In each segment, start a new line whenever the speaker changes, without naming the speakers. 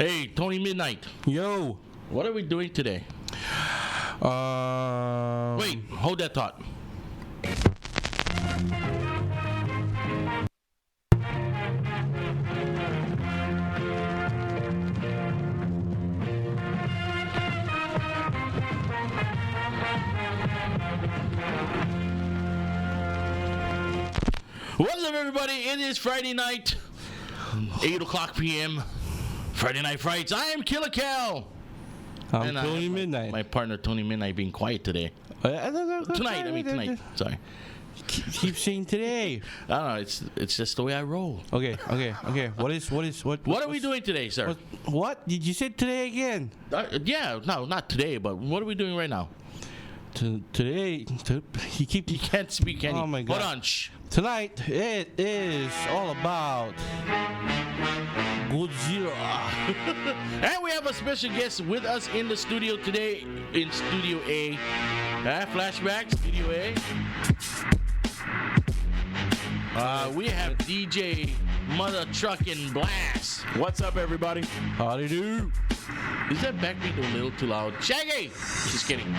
Hey, Tony Midnight.
Yo.
What are we doing today? Wait, hold that thought. What's up, everybody? It is Friday night, 8 o'clock p.m. Friday Night Frights. I am Killer Cal.
I'm Tony Midnight.
My partner, Tony Midnight, being quiet today. Tonight. Sorry.
Keep saying today.
I don't know. It's just the way I roll.
Okay. What
are we doing today, sir?
What? Did you say today again?
No, not today, but what are we doing right now?
Today,
you can't speak, can you?
Oh my God.
Hold on. Shh.
Tonight, it is all about Godzilla.
And we have a special guest with us in the studio today, in Studio A. Flashback, Studio A. We have DJ Mother Truckin' Blast.
What's up, everybody?
Howdy do.
Is that backbeat a little too loud? Shaggy! Just kidding.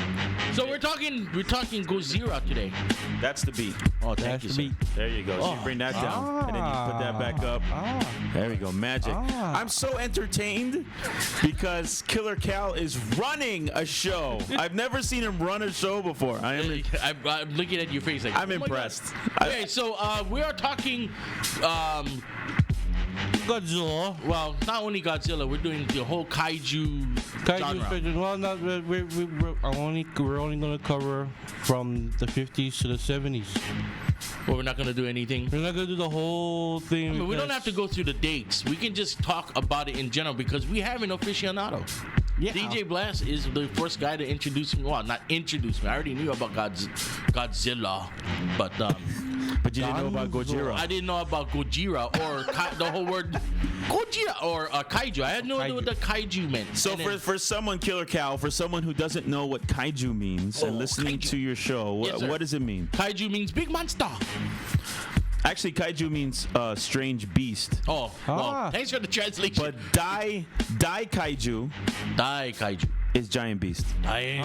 So we're talking Godzilla today.
That's the beat.
Oh, thank you, sir.
There you go. So you bring that down, and then you put that back up. There we go. Magic. I'm so entertained because Killer Cal is running a show. I've never seen him run a show before.
I'm looking at your face like,
I'm impressed.
Okay, so we are talking
Godzilla.
well, not only Godzilla, we're doing the whole kaiju genre.
Well, not we're only gonna cover from the 50s to the 70s.
Well, we're not going to do anything.
We're not gonna do the whole thing.
I mean, we don't have to go through the dates. We can just talk about it in general because we have an aficionado.
Yeah.
DJ Blast is the first guy to introduce me. Well, not introduce me. I already knew about Godzilla, but
But you didn't know about Gojira.
I didn't know about Gojira or the whole word Gojira or Kaiju. I had no idea what the Kaiju meant.
So for someone, Killer Cal, for someone who doesn't know what Kaiju means and listening
Kaiju.
to your show,
Yes,
what does it mean?
Kaiju means big monster.
Actually, Kaiju means strange beast.
Oh, well, thanks for the translation.
But Dai Kaiju
Dai Kaiju.
is giant beast.
Dai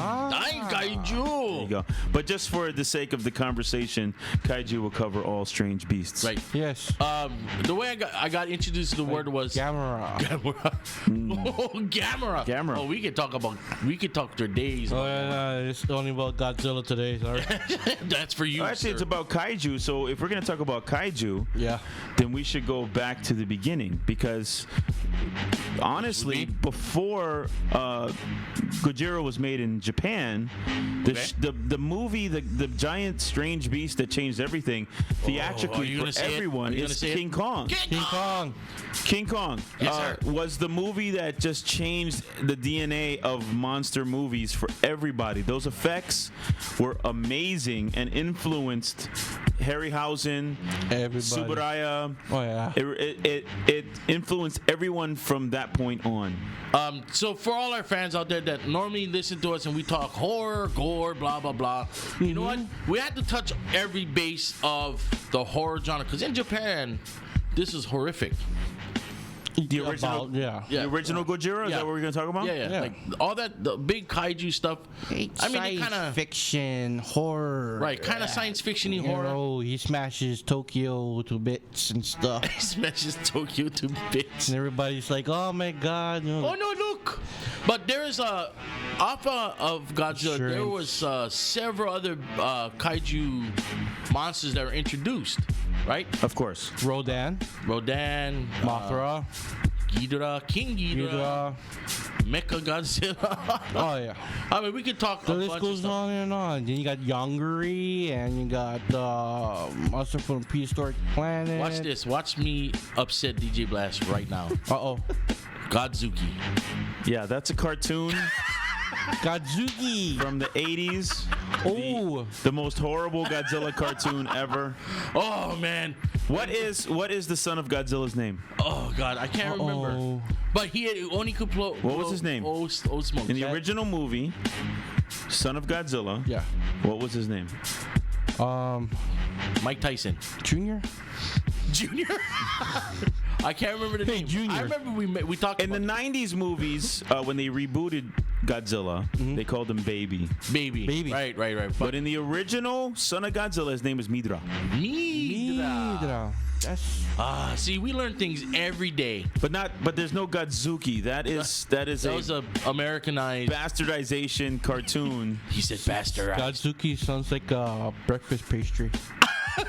Kaiju.
There you go. But just for the sake of the conversation, Kaiju will cover all strange beasts.
Right.
Yes.
The way I got introduced to the word was
Gamera.
Oh, Gamera.
Gamera.
Oh, we could talk for days.
Oh yeah, it's only about Godzilla today. Sorry.
That's for you.
Actually,
sir.
it's about Kaiju. So if we're going to talk about Kaiju,
Yeah.
then we should go back to the beginning because honestly, before Gojira was made in Japan, the movie, the giant strange beast that changed everything theatrically for everyone is King Kong.
King Kong.
King Kong
Yes, sir.
was the movie that just changed the DNA of monster movies for everybody. Those effects were amazing and influenced Harryhausen,
Everybody.
Tsuburaya.
Oh yeah.
It influenced everyone from that point on.
So for all our fans out there that normally listen to us and we talk horror, gore, blah blah blah, you know what? We had to touch every base of the horror genre because in Japan, this is horrific.
The original,
Yeah.
the original Gojira. Is
Yeah.
that what we're gonna talk about?
Yeah. Like all that, the big kaiju stuff. I mean, it kind of
fiction, horror.
right, kind of science fiction-y
You
horror.
know, he smashes Tokyo to bits and stuff.
He smashes Tokyo to bits.
And everybody's like, oh my God. You know,
Oh no, look! But there is a alpha of Godzilla.
Sure.
There was several other kaiju monsters that were introduced, right?
Of course.
Rodan,
Rodan,
Mothra,
Ghidorah, King Ghidorah,
Ghidorah.
Mecha Godzilla.
Oh yeah.
I mean, we could talk
The
a
list
bunch of
goes
stuff.
on and on. Then you got Yongari, and you got Monster from Prehistoric Planet.
Watch this. Watch me upset DJ Blast right now.
Uh-oh.
Godzuki.
Yeah, that's a cartoon
Godzuki.
from the 80s.
Oh.
The most horrible Godzilla cartoon ever.
Oh man.
What is the son of Godzilla's name?
Oh God, I can't remember.
Uh-oh.
But he only could blow.
What was his name?
Old Smoke.
In the original movie, son of Godzilla.
Yeah.
What was his name?
Mike Tyson.
Junior?
Junior. I can't remember the name.
Junior.
I remember we talked
In the
about
90s movies, when they rebooted Godzilla, they called him Baby.
Baby. Right.
But in the original Son of Godzilla, his name is Midra.
Midra.
That's
See, we learn things every day.
But there's no Godzuki. That
was a Americanized
bastardization cartoon.
He said bastardized.
Godzuki sounds like a breakfast pastry.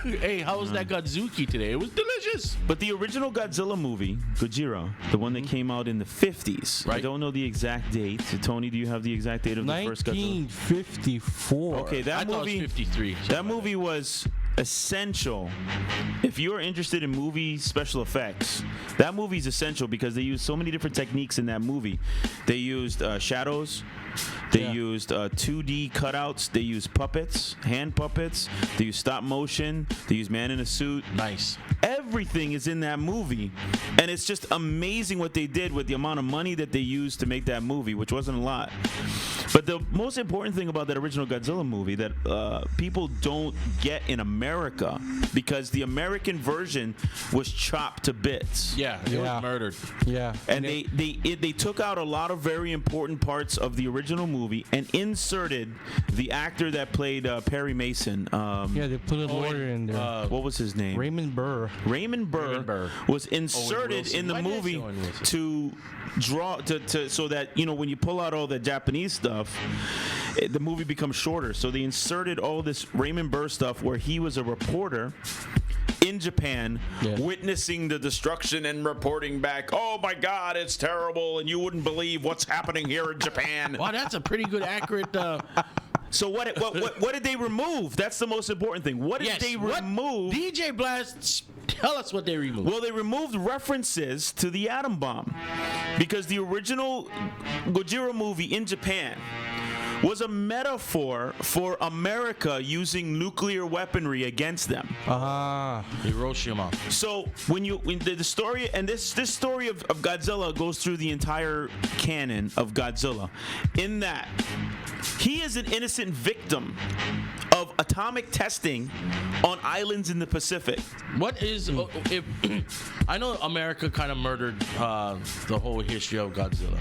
Hey, how was that Godzuki today? It was delicious.
But the original Godzilla movie, Gojira, the one that came out in the 50s.
Right.
I don't know the exact date. Tony, do you have the exact date of the first Godzilla?
1954.
Okay, that
I thought
movie.
it was 53.
That movie was essential. If you're interested in movie special effects, that movie is essential because they used so many different techniques in that movie. They used shadows. They used 2D cutouts. They used puppets, hand puppets. They used stop motion. They used man in a suit.
Nice.
Everything is in that movie, and it's just amazing what they did with the amount of money that they used to make that movie, which wasn't a lot. But the most important thing about that original Godzilla movie that people don't get in America, because the American version was chopped to bits.
Yeah, it was murdered.
Yeah.
And they took out a lot of very important parts of the original movie and inserted the actor that played Perry Mason.
They put a lawyer in there.
What was his name?
Raymond Burr.
Raymond Burr was inserted in the
Why did I say
movie
Owen Wilson?
to draw to so that when you pull out all the Japanese stuff, the movie becomes shorter. So they inserted all this Raymond Burr stuff where he was a reporter in Japan, witnessing the destruction and reporting back, oh my God, it's terrible, and you wouldn't believe what's happening here in Japan.
Wow, that's a pretty good, accurate.
So what did they remove? That's the most important thing. What did they remove?
DJ Blast, tell us what they removed.
Well, they removed references to the atom bomb because the original Gojira movie in Japan was a metaphor for America using nuclear weaponry against them.
Hiroshima.
So when the story, and this story of Godzilla goes through the entire canon of Godzilla, in that he is an innocent victim of atomic testing on islands in the Pacific.
What is if I know America kind of murdered the whole history of Godzilla.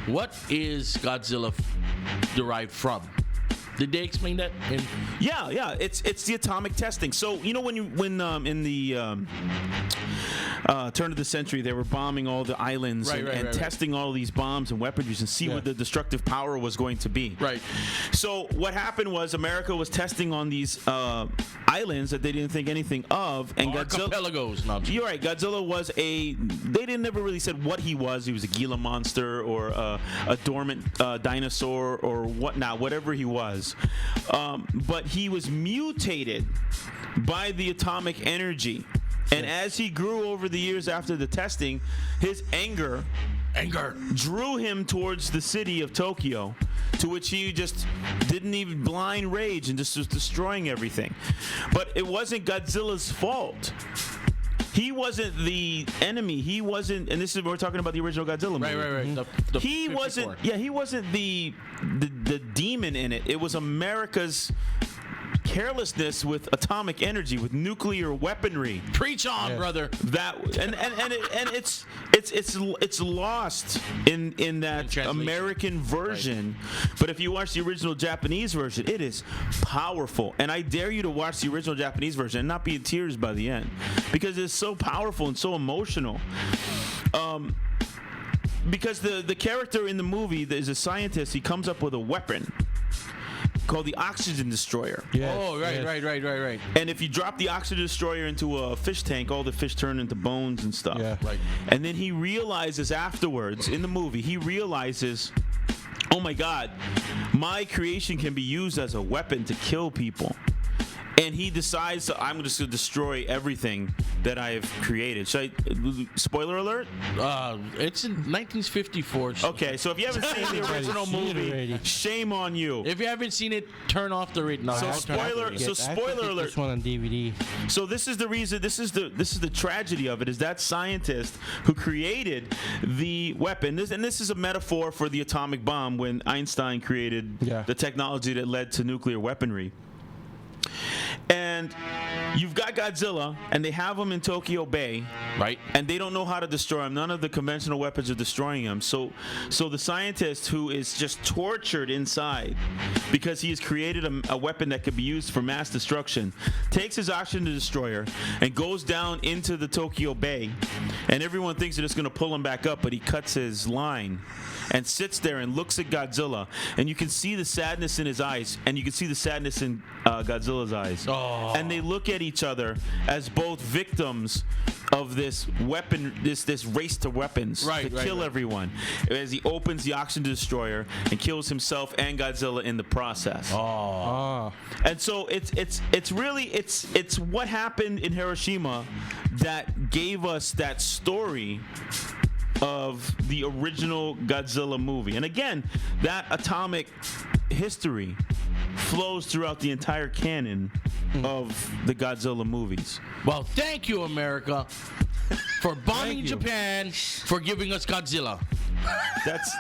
What is Godzilla derived from? Did they explain that?
Yeah, it's the atomic testing. So when in the turn of the century they were bombing all the islands and testing all these bombs and weaponry and see what the destructive power was going to be. Right. So what happened was America was testing on these islands that they didn't think anything of, and
archipelagos.
You're right. Godzilla was they didn't never really said what he was. He was a Gila monster or a dormant dinosaur or whatnot, whatever he was. But he was mutated by the atomic energy. And as he grew over the years after the testing, his anger drew him towards the city of Tokyo, to which he just didn't even blind rage and just was destroying everything. But it wasn't Godzilla's fault. He wasn't the enemy. He wasn't, and this is we're talking about the original Godzilla movie.
Right.
He
54.
wasn't. Yeah, he wasn't the demon in it. It was America's carelessness with atomic energy, with nuclear weaponry.
Preach on, brother.
That and it's lost in that American version. But if you watch the original Japanese version, it is powerful. And I dare you to watch the original Japanese version and not be in tears by the end, because it's so powerful and so emotional. Because the character in the movie that is a scientist, he comes up with a weapon called the oxygen destroyer.
Yes,
right.
And if you drop the oxygen destroyer into a fish tank, all the fish turn into bones and stuff.
Yeah.
Right.
And then he realizes afterwards in the movie, oh my God, my creation can be used as a weapon to kill people. And he decides I'm just going to destroy everything that I have created. Spoiler alert?
It's in 1954.
Okay, so if you haven't seen the original movie, shame on you.
If you haven't seen it, turn off the radio.
Spoiler alert.
This one on DVD.
So this is the reason. This is the tragedy of it. Is that scientist who created the weapon? This is a metaphor for the atomic bomb when Einstein created the technology that led to nuclear weaponry. And you've got Godzilla, and they have him in Tokyo Bay,
Right.
and they don't know how to destroy him. None of the conventional weapons are destroying him. So the scientist who is just tortured inside because he has created a weapon that could be used for mass destruction takes his oxygen destroyer and goes down into the Tokyo Bay, and everyone thinks they're just going to pull him back up, but he cuts his line and sits there and looks at Godzilla, and you can see the sadness in his eyes, and you can see the sadness in Godzilla's eyes.
Oh.
And they look at each other as both victims of this weapon, this race to weapons to kill everyone. As he opens the oxygen destroyer and kills himself and Godzilla in the process. And so it's really what happened in Hiroshima that gave us that story of the original Godzilla movie. And again, that atomic history flows throughout the entire canon of the Godzilla movies.
Well, thank you, America, for bombing Japan, for giving us Godzilla.
That's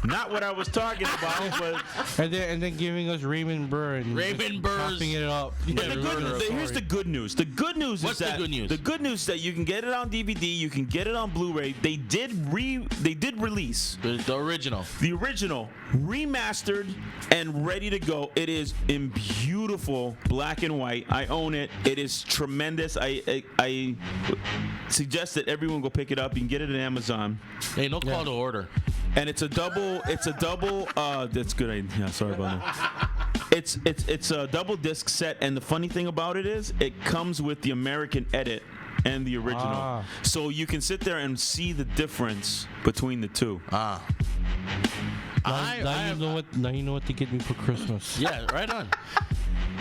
not what I was talking about, but
And then giving us Raymond Burr and
Raymond Burr's-
topping it up.
here's the good news. The good news
What's
is
the
that
good news?
the good news is that you can get it on DVD, you can get it on Blu-ray. They did release
The original.
the original remastered and ready to go. It is in beautiful black and white. I own it. It is tremendous. I suggest that everyone go pick it up. You can get it at Amazon.
Hey, no call to order.
And it's a double. That's good. Yeah, sorry about that. It's a double disc set, and the funny thing about it is it comes with the American edit and the original, so you can sit there and see the difference between the two.
Now you know what to get me for Christmas.
Yeah, right on.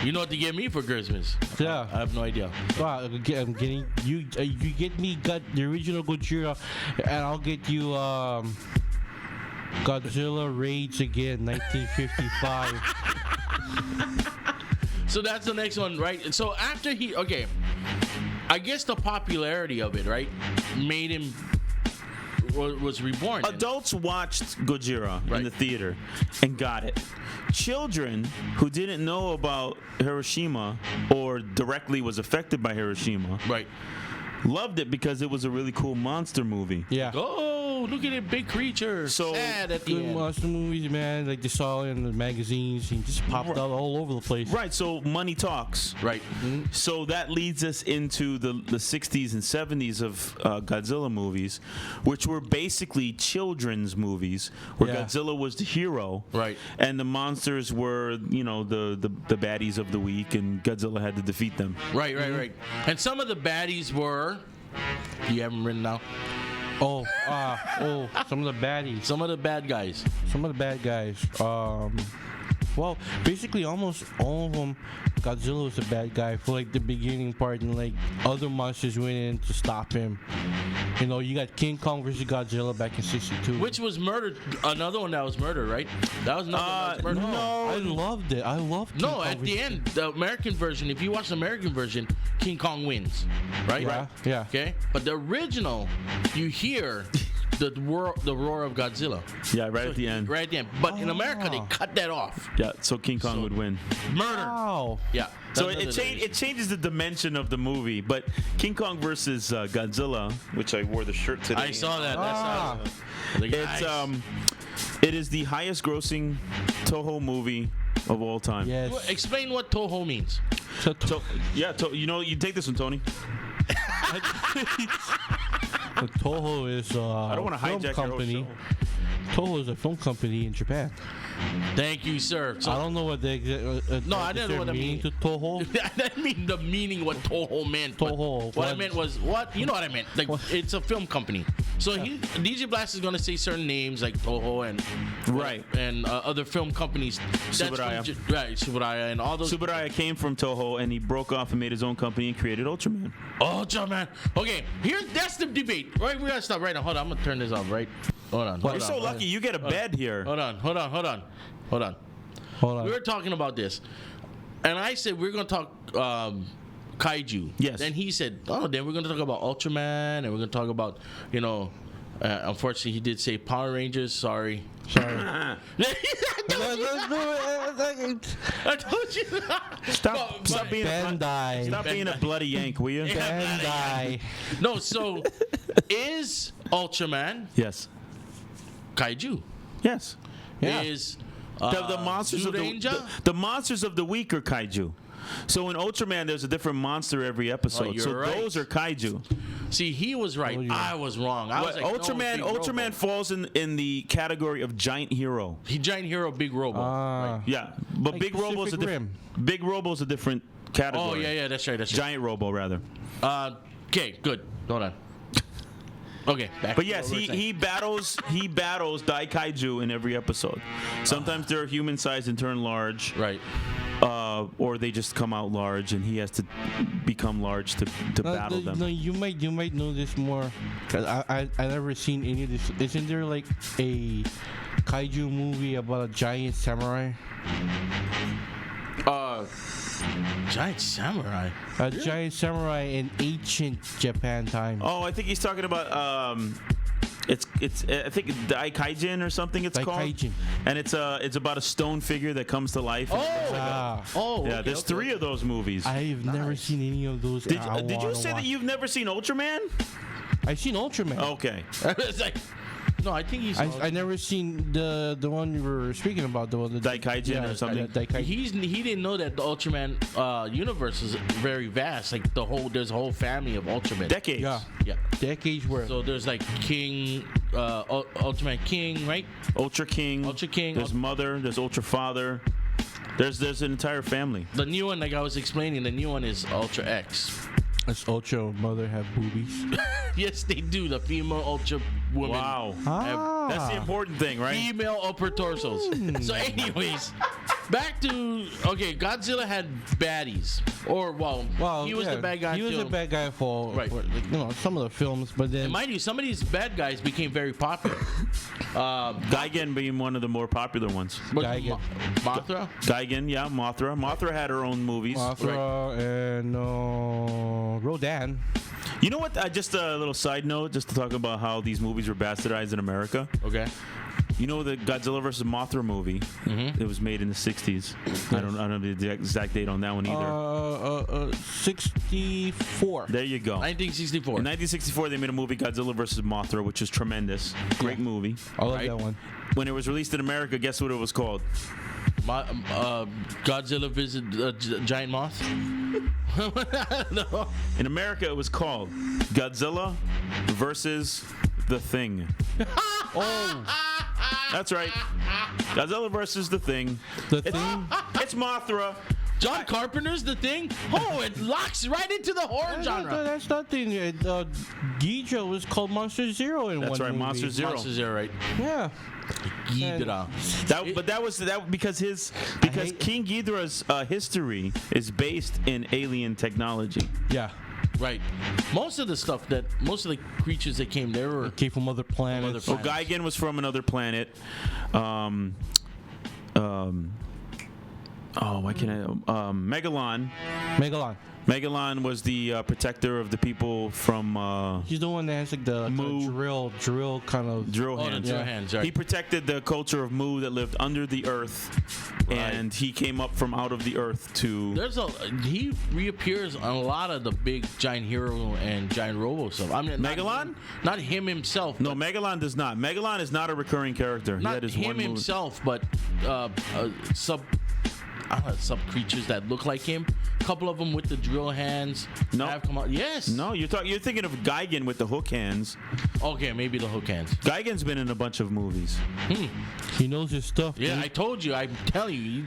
You know what to get me for Christmas?
Yeah.
I have no idea.
I'm getting you. You get me the original Gojira, and I'll get you Godzilla Raids Again, 1955.
So that's the next one, right? So after I guess the popularity of it, right, made him was reborn.
Adults watched Gojira in the theater and got it. Children who didn't know about Hiroshima or directly was affected by Hiroshima, loved it because it was a really cool monster movie.
Yeah.
Oh, look at it, big creature.
So
sad at the
Good
end.
monster movies, man. Like they saw it in the magazines and just popped out all over the place.
Right, so money talks.
Right.
So that leads us into the 60s and 70s of Godzilla movies, which were basically children's movies where Godzilla was the hero.
Right.
And the monsters were, the baddies of the week, and Godzilla had to defeat them.
Right. And some of the baddies were. You have them written down.
Some of the baddies.
Some of the bad guys.
Some of the bad guys. Well, basically almost all of them, Godzilla was a bad guy for like the beginning part, and like other monsters went in to stop him. You got King Kong versus Godzilla back in '62.
Which was murdered. Another one that was murdered, right? That was another one that was murdered.
No, I loved it. I loved King Kong
at the
versus-
end, the American version, if you watch the American version, King Kong wins, right?
Yeah.
Okay? But the original, you hear the roar of Godzilla.
Yeah, at the end.
Right at the end. But in America, they cut that off.
Yeah, so King Kong would win.
Murder.
Wow.
Yeah.
So it changes the dimension of the movie, but King Kong versus Godzilla, which I wore the shirt today.
I saw that.
It is the highest grossing Toho movie of all time.
Yes.
Explain what Toho means.
You take this one, Tony.
Toho is
I don't want to
film
hijack
company.
your whole show.
Toho is a film company in Japan.
Thank you, sir. So,
I don't know what they.
No, I didn't know what I mean.
To Toho.
I didn't mean the meaning what Toho meant. but
Toho.
What I meant was what you know what I meant. Like it's a film company. So DJ Blast is gonna say certain names like Toho and other film companies.
Subaraya.
Subaraya and all those.
Subaraya came from Toho, and he broke off and made his own company and created Ultraman.
Ultraman. Okay, that's the debate. Right, we gotta stop right now. Hold on, I'm gonna turn this off. Right. Hold on.
You're so lucky you get a bed here.
Hold on. We were talking about this, and I said we're gonna talk Kaiju.
Yes.
Then he said, then we're gonna talk about Ultraman, and we're gonna talk about, unfortunately, he did say Power Rangers. Sorry. I told you.
Stop being a bloody yank, will you?
Bandai.
No, so is Ultraman
Yes.
Kaiju?
Yes.
Yeah.
Is
The monsters of the monsters of the week are kaiju. So in Ultraman, there's a different monster every episode.
you're
So
right.
those are kaiju.
See, he was right. I was wrong. I was like,
Ultraman
no,
Ultraman falls in the category of giant hero.
He giant hero, big robo. Right.
Yeah, but
Like
Big Robo's a
Pacific
different. Big Robo's a different category.
Oh yeah, that's right.
Giant Robo rather.
Okay, good. Hold on. Okay, back
But
to
yes,
what we were saying.
he battles Daikaiju in every episode. Sometimes they're human sized and turn large,
Right.
or they just come out large, and he has to become large to battle them.
No, you might know this more, cause I never seen any of this. Isn't there like a kaiju movie about a giant samurai?
Giant samurai.
A giant samurai in ancient Japan times.
Oh, I think he's talking about it's I think Daikaijin or something it's called.
Daikaijin.
And it's about a stone figure that comes to life. and it looks like
Ah,
Oh,
yeah, there's three of those movies.
I've never seen any of those.
Did
I
you
wanna
say that
watch.
you've never seen Ultraman?
I've seen Ultraman.
Okay.
It's like, no, I think he's.
I never seen the one you were speaking about. The one that
Daikaijin or something?
Daikaijin.
He didn't know that the Ultraman universe is very vast. Like there's a whole family of Ultraman.
Decades.
Yeah.
Yeah.
Decades worth.
So there's like King, Ultraman King, right?
Ultra King.
Ultra King.
There's Mother. There's Ultra Father. There's an entire family.
The new one, like I was explaining, the new one is Ultra X.
Does Ultra Mother have boobies?
Yes, they do. The female Ultra woman.
Wow.
Ah.
That's the important thing, right?
Female upper torsos. So, anyways, back to Godzilla had baddies, or he was
yeah,
the bad guy.
He was
too.
the bad guy for,
Right.
for like, some of the films, but then
And mind you, some of these bad guys became very popular.
Gigan being one of the more popular ones.
Gigan.
Mothra.
Gigan, yeah, Mothra. Mothra had her own movies.
Mothra and Rodan.
You know what? Just a little side note, just to talk about how these movies were bastardized in America.
Okay.
You know the Godzilla vs. Mothra movie? It was made in the 60s. I don't know the exact date on that one either.
64.
There you go.
1964.
In 1964, they made a movie, Godzilla vs. Mothra, which is tremendous. Great movie.
I love
Right.
that one.
When it was released in America, guess what it was called?
Godzilla visit giant moth. No.
In America, it was called Godzilla versus the Thing. That's right. Godzilla versus the Thing.
The Thing.
It's Mothra.
John Carpenter's The Thing. Oh, it locks right into the horror genre.
That's nothing. Ghidra was called Monster Zero in
That's
one
right,
movie.
Monster Zero.
Monster Zero, right?
Yeah.
Ghidra.
But that was because King Ghidorah's history is based in alien technology.
Yeah.
Right. Most of the creatures that came there were
Came from other planets.
So Gigan was from another planet. Megalon.
Megalon.
Megalon was the protector of the people from
He's the one that has like the drill kind of.
drill
the
hands.
drill hands, right.
He protected the culture of Mu that lived under the earth, and he came up from out of the earth to.
He reappears on a lot of the big giant hero and giant robo stuff. I mean,
Megalon?
Not him himself.
No, Megalon does not. Megalon is not a recurring character. He
Not
had his
him
one movie.
himself, but sub creatures that look like him. A couple of them with the drill hands.
No.
Have come out. Yes.
No, you're thinking of Gigan with the hook hands.
Okay, maybe the hook hands.
Gigan's been in a bunch of movies.
He knows his stuff.
Yeah,
dude.
I told you. I'm telling you.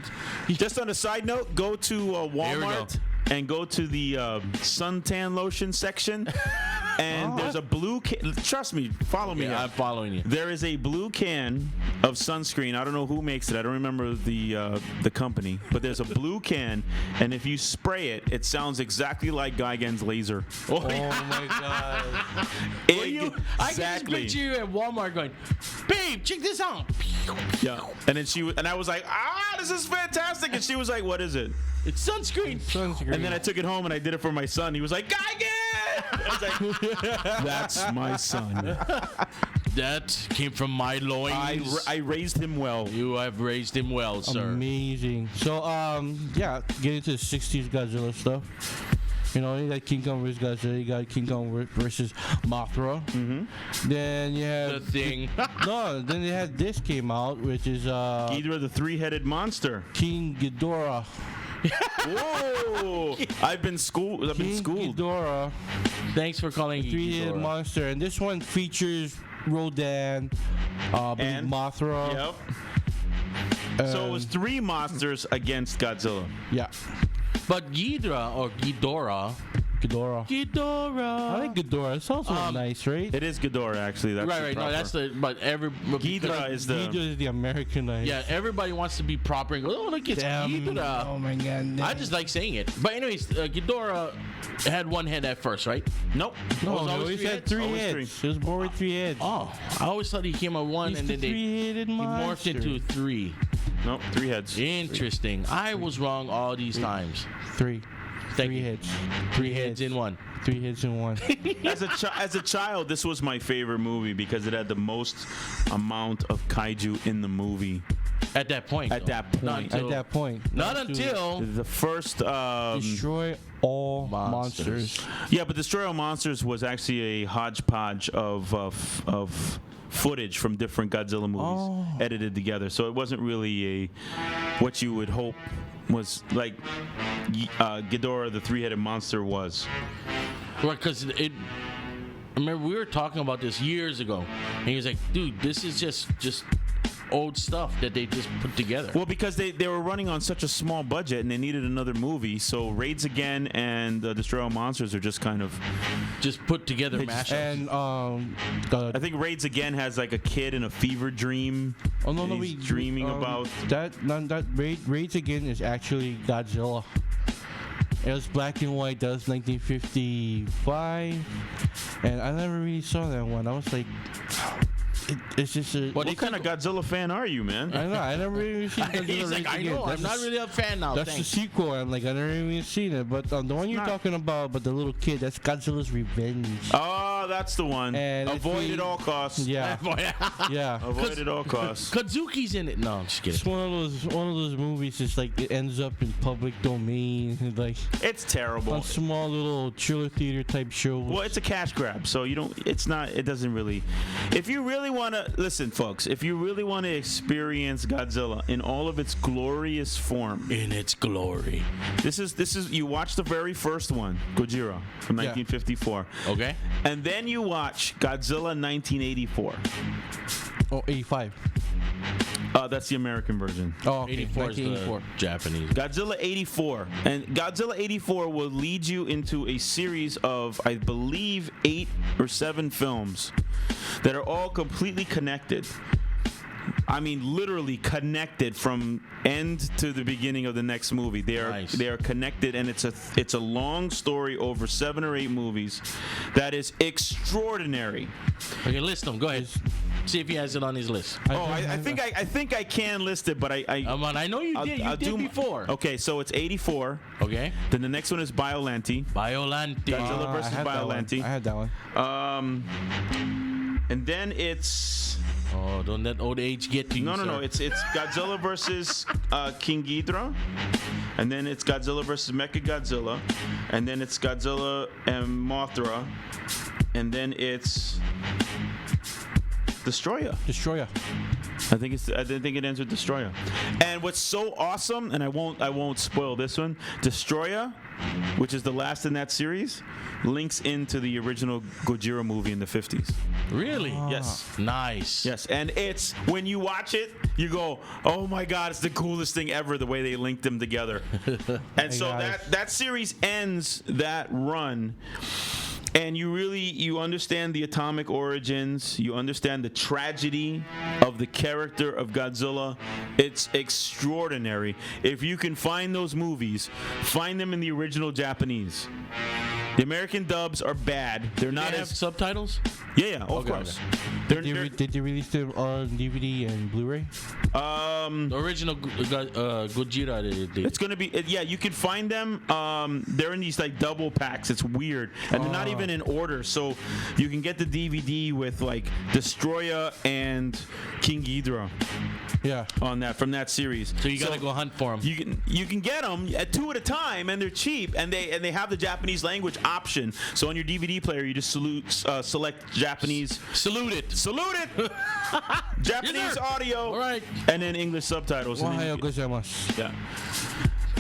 Just on a side note, go to Walmart
go.
and go to the suntan lotion section. And there's a blue can. Trust me, follow me.
Yeah, I'm following you.
There is a blue can of sunscreen. I don't know who makes it. I don't remember the company. But there's a blue can, and if you spray it, it sounds exactly like Gigan's laser.
Oh my god.
I can just picture you at Walmart going, "Babe, check this out."
Yeah. And then I was like, this is fantastic. And she was like, what is it?
It's sunscreen.
Sunscreen.
And then I took it home and I did it for my son. He was like, Gigan! I was like, that's my son.
That came from my loins.
I raised him well.
You have raised him well, sir.
Amazing. So, yeah, get into the 60s Godzilla stuff. You know, you got King Kong versus Godzilla, you got King Kong versus Mothra. Mm-hmm. Then you have...
The Thing.
No, then they had this came out, which is...
Ghidorah, the three-headed monster.
King Ghidorah.
Whoa! I've been schooled.
King Ghidorah,
Thanks for calling it
three-headed
Ghidorah.
monster. And this one features Rodan,
And?
Mothra.
Yep. So it was 3 monsters against Godzilla.
Yeah.
But Ghidorah or Ghidorah.
I like Ghidorah. It's also nice, right?
It is Ghidorah, actually. That's
Right. No, that's the. But
Ghidorah is the.
Ghidorah is the Americanized.
Yeah, everybody wants to be proper and go, oh, look, it's Ghidorah.
Oh my god.
I just like saying it. But anyways, Ghidorah had one head at first, right?
Nope.
No,
was
he
always
always
three
had
heads?
3
Always
heads.
3.
He was born with 3 heads.
Oh, I always thought he came out one
He's
and
the
then he
three-headed
morphed
monster.
into 3.
Nope. 3 heads.
Interesting. I was wrong all these times.
3.
Thank
3
you.
heads.
3 heads in one.
3 heads in one.
As a child, this was my favorite movie because it had the most amount of kaiju in the movie.
At that point.
At
though.
that point.
Not until,
At that point.
Not
to
until.
The first.
destroy all monsters.
Yeah, but Destroy All Monsters was actually a hodgepodge of footage from different Godzilla movies edited together. So it wasn't really what you would hope was like Ghidorah, the 3-headed monster was.
Right, because it. I remember we were talking about this years ago, and he was like, "Dude, this is just old stuff that they just put together."
Well, because they were running on such a small budget and they needed another movie, so Raids Again and Destroy All Monsters are just kind of
just put together mashups.
And
I think Raids Again has like a kid in a fever dream. He's dreaming about
that Raids Again is actually Godzilla. It was black and white. That was 1955, and I never really saw that one. I was like, it's just a.
What kind of Godzilla fan are you, man?
I know. I never really seen Godzilla.
He's like,
Raids
I
Again.
know. I'm not really a fan now.
That's
Thanks.
the sequel. I'm like, I never even seen it. But the one you're talking about the little kid, that's Godzilla's Revenge.
Oh, that's the one.
And
Avoid at all costs.
Yeah, yeah.
Avoid at all costs.
Kazuki's in it. No, I'm just kidding.
It's one of those movies. It's like it ends up in public domain, and like
It's terrible.
on small little trailer theater type shows.
Well, it's a cash grab, so you don't. It's not. It doesn't really. If you really want to listen, folks, if you really want to experience Godzilla in all of its glorious form,
In its glory.
this is you watch the very first one, Gojira from
Yeah.
1954,
Okay.
and then you watch Godzilla 1984.
Oh, 85.
That's the American version.
Oh, okay.
84 is the
1984.
Japanese.
Godzilla 84. And Godzilla 84 will lead you into a series of, I believe, 8 or 7 films that are all completely connected. I mean, literally connected from end to the beginning of the next movie. They are connected, and it's a long story over 7 or 8 movies that is extraordinary.
Okay, list them. Go ahead. See if he has it on his list.
I think I can list it, but I
know you did. You did before.
Okay, so it's 84.
Okay.
Then the next one is Biollante.
Biollante.
Godzilla versus
I had that one.
Biollante.
I had that one.
And then it's
Oh, don't let old age get to you.
no.
sir.
It's Godzilla versus King Ghidorah, and then it's Godzilla versus Mechagodzilla, and then it's Godzilla and Mothra, and then it's Destroyer.
Destroyer.
I think it ends with Destroyer. And what's so awesome, and I won't spoil this one, Destroyer, which is the last in that series, links into the original Gojira movie in the 50s.
Really?
Yes.
Nice.
Yes, and it's when you watch it, you go, "Oh my God, it's the coolest thing ever!" The way they linked them together, and so
guys.
that series ends that run, and you understand the atomic origins, you understand the tragedy of the character of Godzilla. It's extraordinary. If you can find those movies, find them in the original Japanese. The American dubs are bad. They're not
They have
as
subtitles?
yeah, of
Okay,
course.
Did they release them on DVD and Blu-ray?
The original Gojira.
It's gonna be you can find them. They're in these like double packs. It's weird, and they're not even in order. So you can get the DVD with like Destroyer and King Ghidorah.
Yeah.
On that from that series.
So you gotta go hunt for them.
You can get them at 2 at a time, and they're cheap, and they have the Japanese language option. So on your DVD player, you just select Japanese.
Salute it.
Japanese
Yes,
audio.
All right.
And then English subtitles.
Ohayou gozaimasu.
Yeah.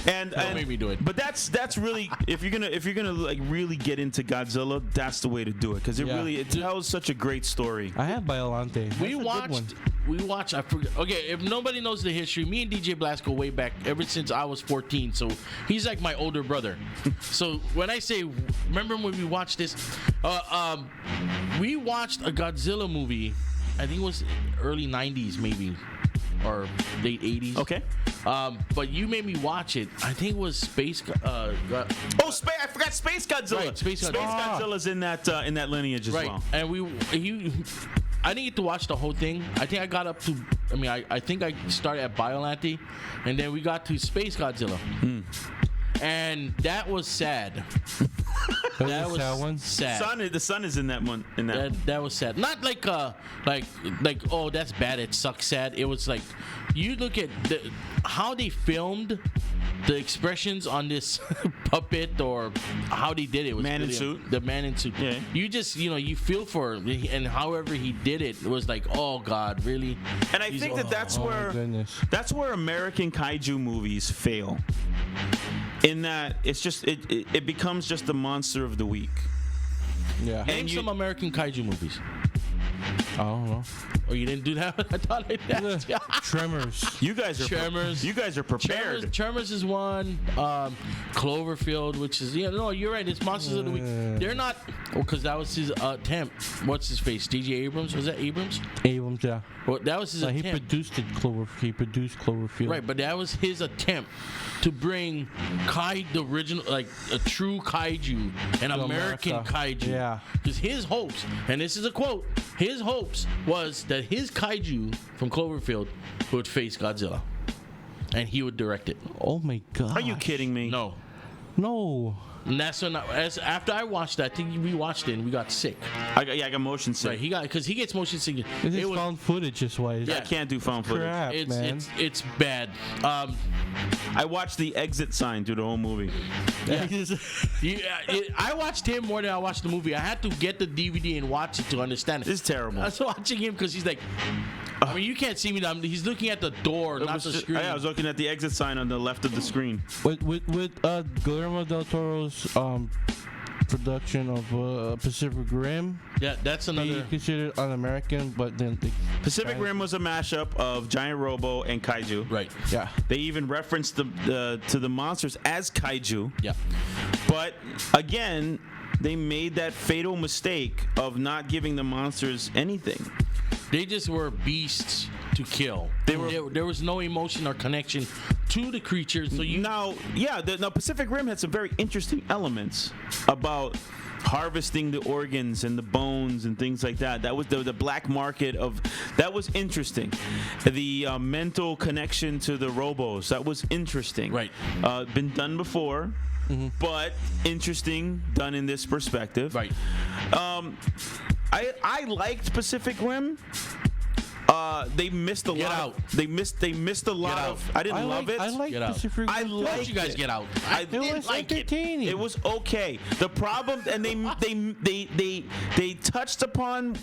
And
make me do it.
But that's really if you're gonna like really get into Godzilla, that's the way to do it because it tells such a great story.
I have Biollante.
We watched. I forget. Okay, if nobody knows the history, me and DJ Blast go way back ever since I was 14. So he's like my older brother. So when I say, remember when we watched this? We watched a Godzilla movie. I think it was early 90s maybe, or late 80s.
Okay.
But you made me watch it. I think it was Space.
I forgot Space Godzilla.
Right, Space Godzilla.
Godzilla's in that lineage as well.
And I didn't get to watch the whole thing. I think I got up to. I think I started at Biollante, and then we got to Space Godzilla, and that was sad. That was sad.
The sun is in that one.
That was sad. Not like oh that's bad. It sucks. Sad. It was like you look at how they filmed the expressions on this puppet or how they did it. Was
man in suit.
The man in suit.
Yeah.
You just you feel for him, and however he did it was like, oh God, really.
And I think that's where American kaiju movies fail. In that it's just it becomes just the monster of the week.
Yeah.
Name some American kaiju movies.
I don't know.
Oh, you didn't do that? I thought I did.
Tremors.
You guys are
Tremors.
You guys are prepared.
Tremors is one. Cloverfield, which is no, you're right. It's Monsters of the Week. They're not because that was his attempt. What's his face? DJ Abrams. Was that Abrams?
Abrams, yeah.
Well, that was his attempt.
He produced Cloverfield.
Right, but that was his attempt to bring the original, like a true kaiju, an American kaiju.
Yeah.
Because his hopes, and this is a quote, his hopes was that his kaiju from Cloverfield would face Godzilla, and he would direct it.
Oh my God.
Are you kidding me?
No.
And that's when after I watched that, I think we watched it and we got sick.
I got motion sick.
Right, because he gets motion sick.
It was found footage, is why.
I can't do found footage.
Crap, man.
It's bad.
I watched the exit sign through the whole movie.
I watched him more than I watched the movie. I had to get the DVD and watch it to understand it.
It's terrible.
I was watching him because he's like, I mean, you can't see me. He's looking at the door, not the screen.
I was looking at the exit sign on the left of the screen.
With Guillermo del Toro's production of Pacific Rim.
Yeah, that's another.
He considered un-American, but then
Pacific Rim was a mashup of Giant Robo and Kaiju.
Right.
Yeah.
They even referenced the monsters as Kaiju.
Yeah.
But again, they made that fatal mistake of not giving the monsters anything.
They just were beasts to kill. There was no emotion or connection to the creatures. So
now Pacific Rim had some very interesting elements about harvesting the organs and the bones and things like that. That was the black market of that was interesting. The mental connection to the robos, that was interesting.
Right.
Been done before. Mm-hmm. But interesting done in this perspective.
Right.
I liked Pacific Rim. They missed a lot. They missed a lot of. I didn't love it.
I like Pacific Rim.
I like
you guys get out.
It was entertaining.
It was okay. The problem, and they touched upon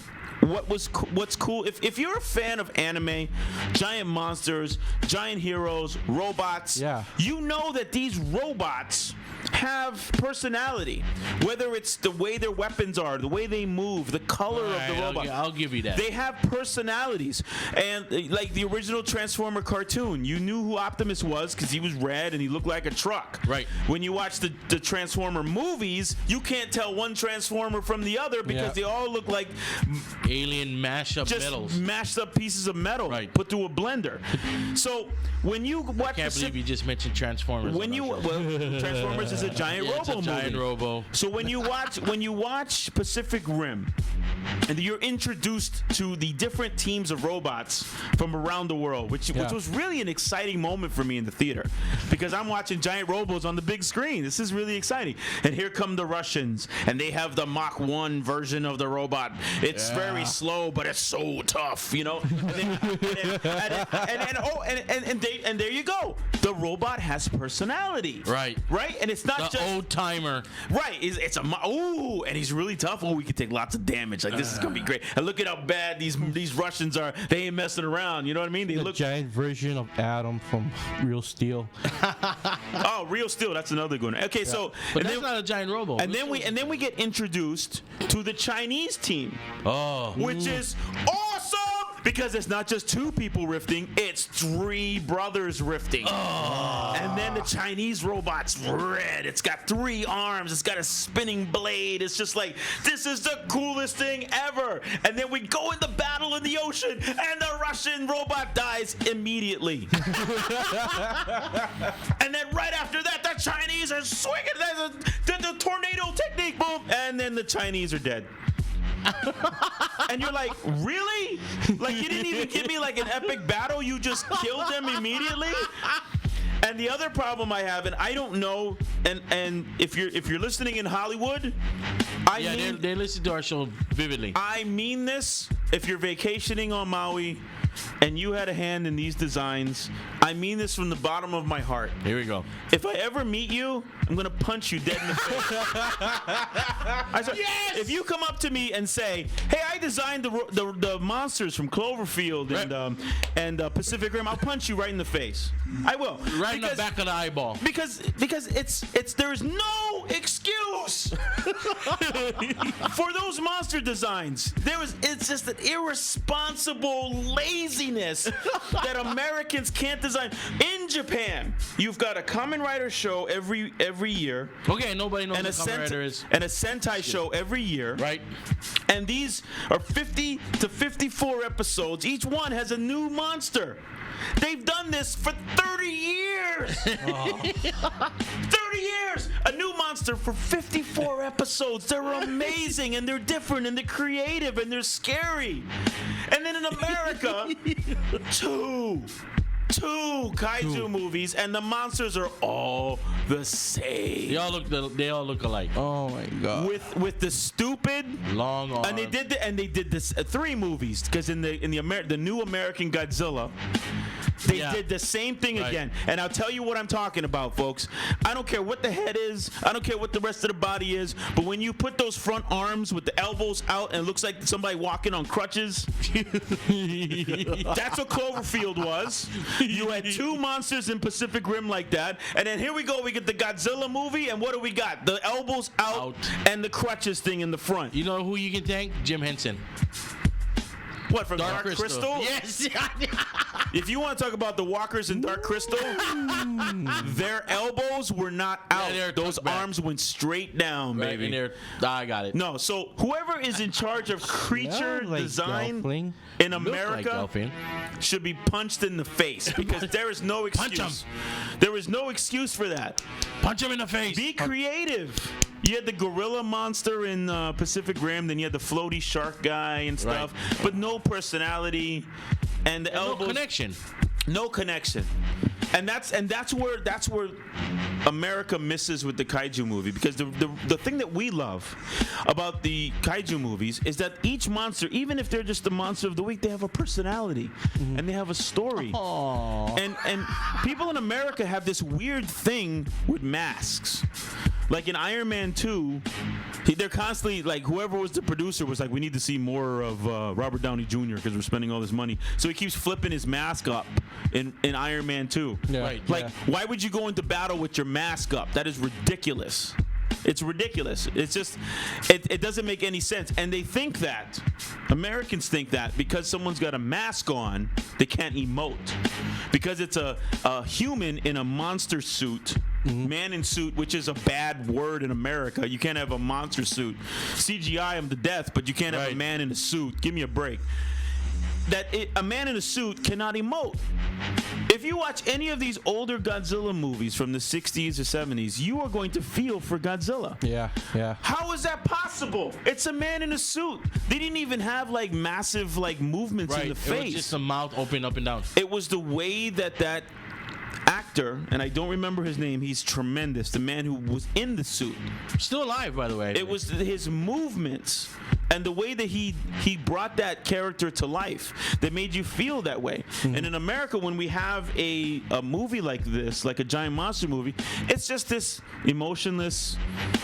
what's cool. If you're a fan of anime, giant monsters, giant heroes, robots, you know that these robots have personality. Whether it's the way their weapons are, the way they move, the color of the robot.
I'll give you that.
They have personalities. And like the original Transformer cartoon, you knew who Optimus was because he was red and he looked like a truck.
Right.
When you watch the Transformer movies, you can't tell one Transformer from the other because they all look like
alien mashup metals.
Mashed up pieces of metal put through a blender. So when you watch,
I can't believe you just mentioned Transformers.
Transformers is a giant robo movie.
Giant robo.
So when you watch Pacific Rim, and you're introduced to the different teams of robots from around the world, which was really an exciting moment for me in the theater, because I'm watching giant robots on the big screen. This is really exciting. And here come the Russians, and they have the Mach 1 version of the robot. It's very slow, but it's so tough, you know. And there you go. The robot has personality.
Right.
And it's not
the
just
old timer.
Right. It's and he's really tough. Oh, we could take lots of damage. Like, this is gonna be great. And look at how bad these Russians are. They ain't messing around. You know what I mean? They look
giant version of Adam from Real Steel.
Oh, Real Steel. That's another good one. Okay, so
But that's not a giant robot.
and then we get introduced to the Chinese team.
Oh.
Which is awesome, because it's not just two people rifting, it's three brothers rifting. Oh. And then the Chinese robot's red. It's got 3 arms. It's got a spinning blade. It's just like, this is the coolest thing ever. And then we go in the battle in the ocean, and the Russian robot dies immediately. And then right after that, the Chinese are swinging. The tornado technique, boom, and then the Chinese are dead. And you're like, really? Like, you didn't even give me like an epic battle? You just killed them immediately? And the other problem I have, and I don't know, and if you're listening in Hollywood,
they listen to our show vividly.
I mean this. If you're vacationing on Maui and you had a hand in these designs, I mean this from the bottom of my heart.
Here we go.
If I ever meet you, I'm gonna punch you dead in the face.
Yes!
If you come up to me and say, "Hey, I designed the monsters from Cloverfield and Pacific Rim," I'll punch you right in the face. I will.
Right in the back of the eyeball.
Because it's there's no excuse for those monster designs. It's just an irresponsible laziness that Americans can't design. In Japan, you've got a Kamen Rider show every year.
Okay, nobody knows what Kamen Rider is.
And a Sentai show every year.
Right.
And these are 50 to 54 episodes. Each one has a new monster. They've done this for 30 years. 30 years. A new monster for 54 episodes. They're amazing, and they're different, and they're creative, and they're scary. And then in America, two kaiju movies, and the monsters are all the same.
They all look alike.
Oh my god.
With the stupid
long arms.
And they did this 3 movies, because in the new American Godzilla, they did the same thing again. And I'll tell you what I'm talking about, folks. I don't care what the head is. I don't care what the rest of the body is. But when you put those front arms with the elbows out and it looks like somebody walking on crutches, that's what Cloverfield was. You had 2 monsters in Pacific Rim like that. And then here we go. We get the Godzilla movie. And what do we got? The elbows out. And the crutches thing in the front.
You know who you can thank? Jim Henson.
What, from Dark Crystal?
Yes.
If you want to talk about the walkers in Dark Crystal, their elbows were not out. Those arms went straight down, baby.
I got it.
No, so whoever is in charge of creature design in America should be punched in the face, because there is no excuse.
Punch 'em.
There is no excuse for that.
Punch him in the face.
Be creative. You had the gorilla monster in Pacific Rim, then you had the floaty shark guy and stuff, but no personality, and the elbows. No connection. And that's where America misses with the kaiju movie, because the thing that we love about the kaiju movies is that each monster, even if they're just the monster of the week, they have a personality and they have a story. And people in America have this weird thing with masks. Like in Iron Man 2, they're constantly, like, whoever was the producer was like, we need to see more of Robert Downey Jr. because we're spending all this money. So he keeps flipping his mask up in Iron Man 2.
Yeah.
Why would you go into battle with your mask up? That is ridiculous. It's ridiculous. It's just, it doesn't make any sense. And they think that, Americans think that because someone's got a mask on, they can't emote. Because it's a human in a monster suit, man in suit, which is a bad word in America. You can't have a monster suit. CGI him to death, but you can't have a man in a suit. Give me a break. a man in a suit cannot emote. If you watch any of these older Godzilla movies from the 60s or 70s, you are going to feel for Godzilla.
Yeah.
How is that possible? It's a man in a suit. They didn't even have like massive like movements in the face.
It was just a mouth open up and down.
It was the way that actor, and I don't remember his name, he's tremendous, the man who was in the suit.
Still alive, by the way.
It was his movements and the way that he brought that character to life that made you feel that way. And in America, when we have a movie like this, like a giant monster movie, it's just this emotionless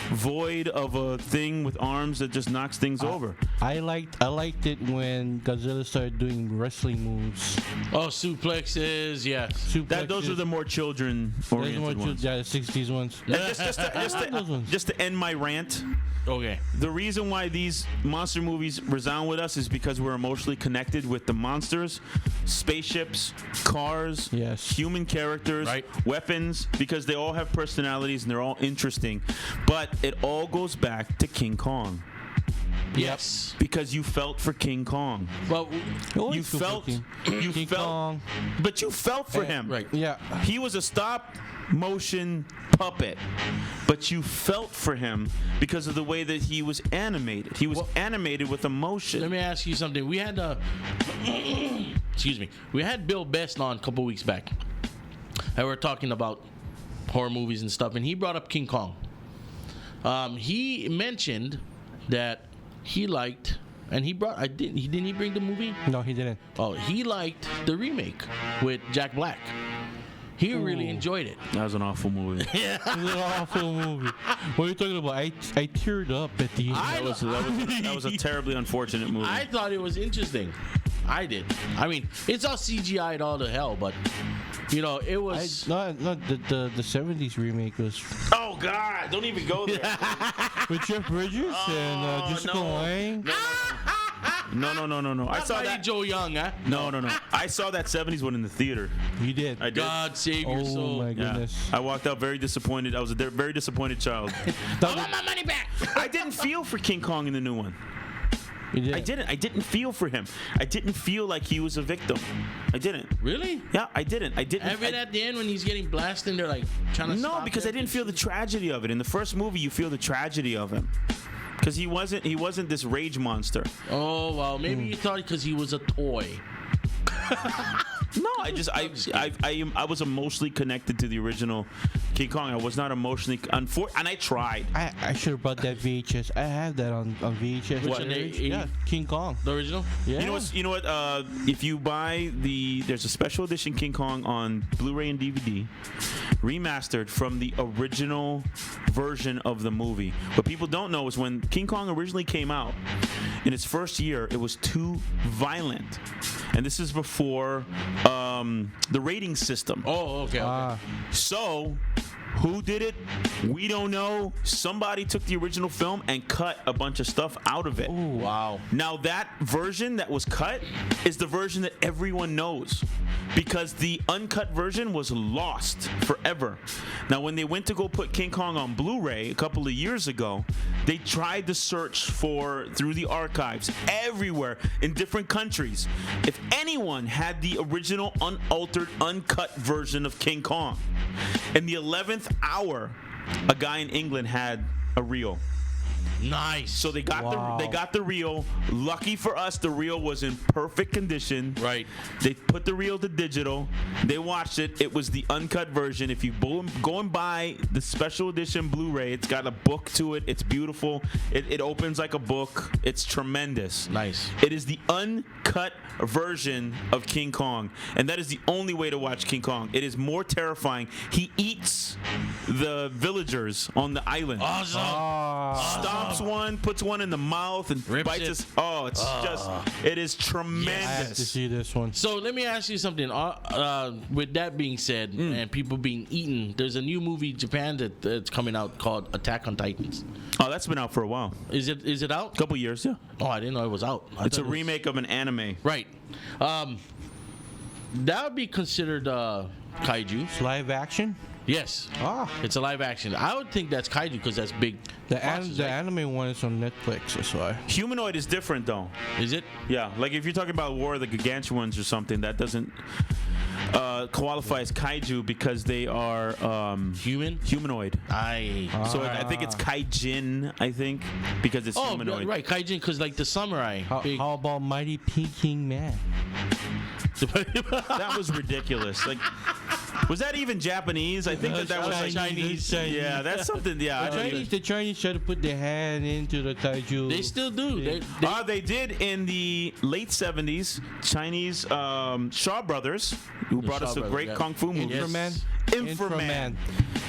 void of a thing with arms that just knocks things over.
I liked it when Godzilla started doing wrestling moves.
Oh, suplexes, yes.
Those are the more children-oriented ones.
Yeah, the 60s ones.
And just to end my rant,
Okay.
the reason why these monster movies resound with us is because we're emotionally connected with the monsters, spaceships, cars, human characters, weapons, because they all have personalities and they're all interesting. But it all goes back to King Kong.
Yes.
Because you felt for King Kong.
Well,
you felt
Kong.
But you felt for him.
Right.
Yeah.
He was a stop motion puppet, but you felt for him because of the way that he was animated. He was animated with emotion.
Let me ask you something. We had excuse me. We had Bill Best on a couple weeks back. And we were talking about horror movies and stuff, and he brought up King Kong. He mentioned that he liked, and he didn't he bring the movie?
No, he didn't.
Oh, he liked the remake with Jack Black. He really enjoyed it.
That was an awful movie.
It was an awful movie. What are you talking about? I teared up at the end.
That was a terribly unfortunate movie.
I thought it was interesting. I did. I mean, it's all CGI'd all to hell, but you know, it was.
The 70s remake was.
Oh God! Don't even go there.
With Jeff Bridges and Jessica Lange.
No. I
That's
saw
why
that.
you Joe Young, huh?
No. I saw that 70s one in the theater.
You did.
I did.
God save your soul.
Oh my goodness.
I walked out very disappointed. I was a very disappointed child.
I want my money back.
I didn't feel for King Kong in the new one.
You did.
I didn't feel for him. I didn't feel like he was a victim. I didn't.
Really?
Yeah, I didn't.
Even at the end when he's getting blasted, and they're like trying to stop
because
him?
I didn't feel the tragedy of it. In the first movie, you feel the tragedy of him. Because he wasn't this rage monster.
Oh well, maybe you thought because he was a toy.
No, I was emotionally connected to the original King Kong. I was not emotionally and I tried.
I should have brought that VHS. I have that on VHS.
What?
Yeah, King Kong.
The original?
Yeah.
You know what? If you buy there's a special edition King Kong on Blu-ray and DVD, remastered from the original version of the movie. What people don't know is when King Kong originally came out, in its first year, it was too violent. And this is before the rating system.
Oh, okay.
So, who did it? We don't know. Somebody took the original film and cut a bunch of stuff out of it.
Ooh, wow.
Now, that version that was cut is the version that everyone knows because the uncut version was lost forever. Now, when they went to go put King Kong on Blu-ray a couple of years ago, they tried to search through the archives everywhere in different countries if anyone had the original unaltered, uncut version of King Kong. In the 11th hour, a guy in England had a reel.
Nice.
So they got the reel. Lucky for us, the reel was in perfect condition.
Right.
They put the reel to digital. They watched it. It was the uncut version. If you go and buy the special edition Blu-ray, it's got a book to it. It's beautiful. It opens like a book. It's tremendous.
Nice.
It is the uncut version of King Kong, and that is the only way to watch King Kong. It is more terrifying. He eats the villagers on the island.
Awesome.
Stomps one, puts one in the mouth, and
Rips
bites
it.
his. Oh, it's just. It is
I have to
tremendous.
see this one.
So let me ask you something. With that being said, and people being eaten, there's a new movie in Japan that's coming out called Attack on Titans.
Oh, that's been out for a while.
Is it out?
Couple years, yeah.
Oh, I didn't know it was out.
It's a remake of an anime.
Right. That would be considered kaiju.
It's live action?
Yes.
Ah.
It's a live action. I would think that's Kaiju because that's big.
The
monsters, right?
anime one is on Netflix, that's why.
Humanoid is different though.
Is it?
Yeah, like if you're talking about War of the Gargantuans or something, that doesn't qualify as kaiju because they are
Human?
humanoid. So I think it's kaijin. I think because it's humanoid.
right. Kaijin because like the samurai. Big.
How about Mighty Peking Man?
That was ridiculous. Like, was that even Japanese? I think that was like
Chinese.
Yeah, that's something. Yeah, I don't even-
The Chinese try to put their hand into the kaiju.
They still do.
They did in the late 70s. Chinese Shaw Brothers, who brought us
Shaw
a
Brothers,
great
yeah.
kung fu movie.
Yes.
Inframan.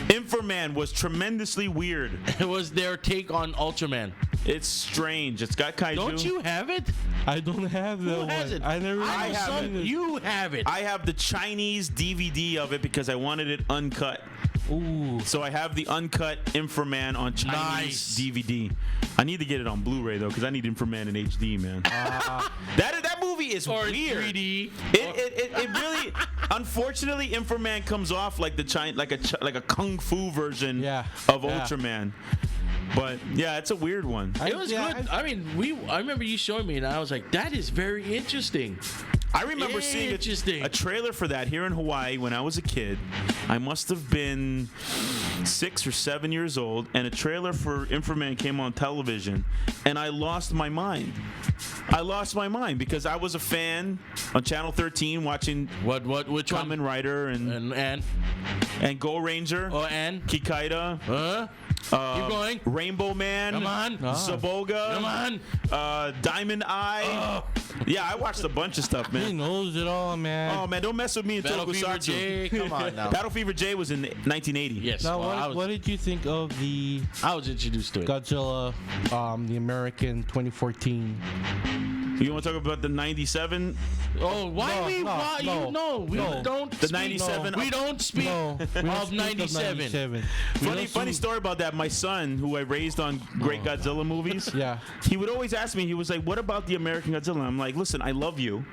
Inframan was tremendously weird.
It was their take on Ultraman.
It's strange. It's got kaiju.
Don't you have it?
I don't have that
Who
one.
has it?
I never.
I have it.
You have it.
I have the Chinese DVD of it because I wanted it uncut.
Ooh.
So I have the uncut Inframan on Chinese DVD. I need to get it on Blu-ray though because I need Inframan in HD, man. That movie is
or
weird.
3D.
It really, unfortunately, Inframan comes off like the like a kung fu version of Ultraman. But yeah, it's a weird one.
It was good. I remember you showing me, and I was like, "That is very interesting."
I remember seeing a trailer for that here in Hawaii when I was a kid. I must have been 6 or 7 years old, and a trailer for Inframan came on television, and I lost my mind. I lost my mind because I was a fan on Channel 13 watching
Which one?
Kamen Rider and Go Ranger.
Oh, and
Kikaida.
keep going.
Rainbow Man.
Come on.
Zaboga.
Come on.
Diamond Eye. Yeah, I watched a bunch of stuff,
He
man.
knows it all, man.
Oh man, don't mess with me in
Battle Fever
Tokusatsu.
J. Come on now.
Battle Fever J was in 1980.
Yes.
Now,
well,
what did you think of the
I was introduced to it.
Godzilla, the American 2014?
You want to talk about the 97?
Oh, why we don't
The
speak-
97
We don't speak
No, we don't
of
speak
97.
Funny story about that. My son, who I raised on great Godzilla movies,
Yeah.
he would always ask me, he was like, what about the American Godzilla? I'm like, listen, I love you.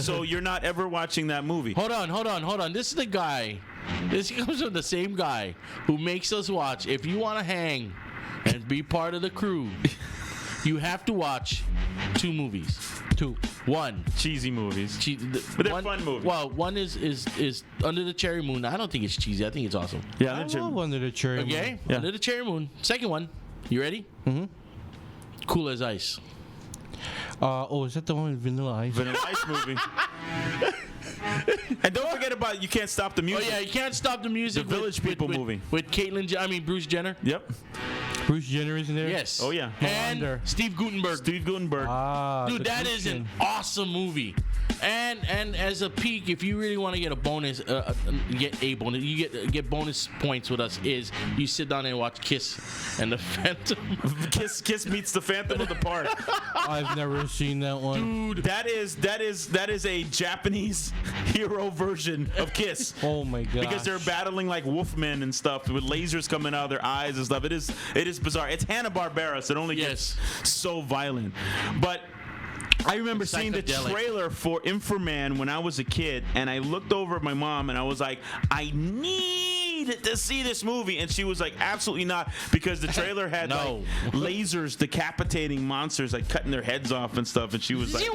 So you're not ever watching that movie.
Hold on. This is the guy. This comes from the same guy who makes us watch. If you want to hang and be part of the crew, you have to watch 2 movies. 2. 1.
Cheesy movies. But they're fun movies.
Well, one is Under the Cherry Moon. I don't think it's cheesy. I think it's awesome.
Yeah,
I
they're
love Under the Cherry Moon.
Okay?
Yeah.
Under the Cherry Moon. Second one. You ready? Mm-hmm. Cool as Ice.
Is that the one with Vanilla Ice?
Vanilla Ice movie. And don't forget about You Can't Stop the
Oh,
Music.
yeah. You can't stop the music.
The Village People movie.
With Bruce Jenner.
Yep.
Bruce Jenner is in there?
Yes.
Oh, yeah.
And
Wonder.
Steve Guttenberg.
Steve Guttenberg.
Dude,
the
that is an
Christian.
awesome movie. And as a peak, if you really want to get a bonus, you get bonus points with us. Is you sit down and watch Kiss and the Phantom.
Kiss meets the Phantom of the Park.
I've never seen that one.
Dude,
That is a Japanese hero version of Kiss.
Oh my god.
Because they're battling like wolfmen and stuff with lasers coming out of their eyes and stuff. It is bizarre. It's Hanna-Barbera, so it only gets so violent. But I remember seeing the
Psychedelic.
trailer for Inframan when I was a kid, and I looked over at my mom and I was like, I need to see this movie, and she was like, absolutely not, because the trailer had
No.
like lasers decapitating monsters, like cutting their heads off and stuff, and she was like,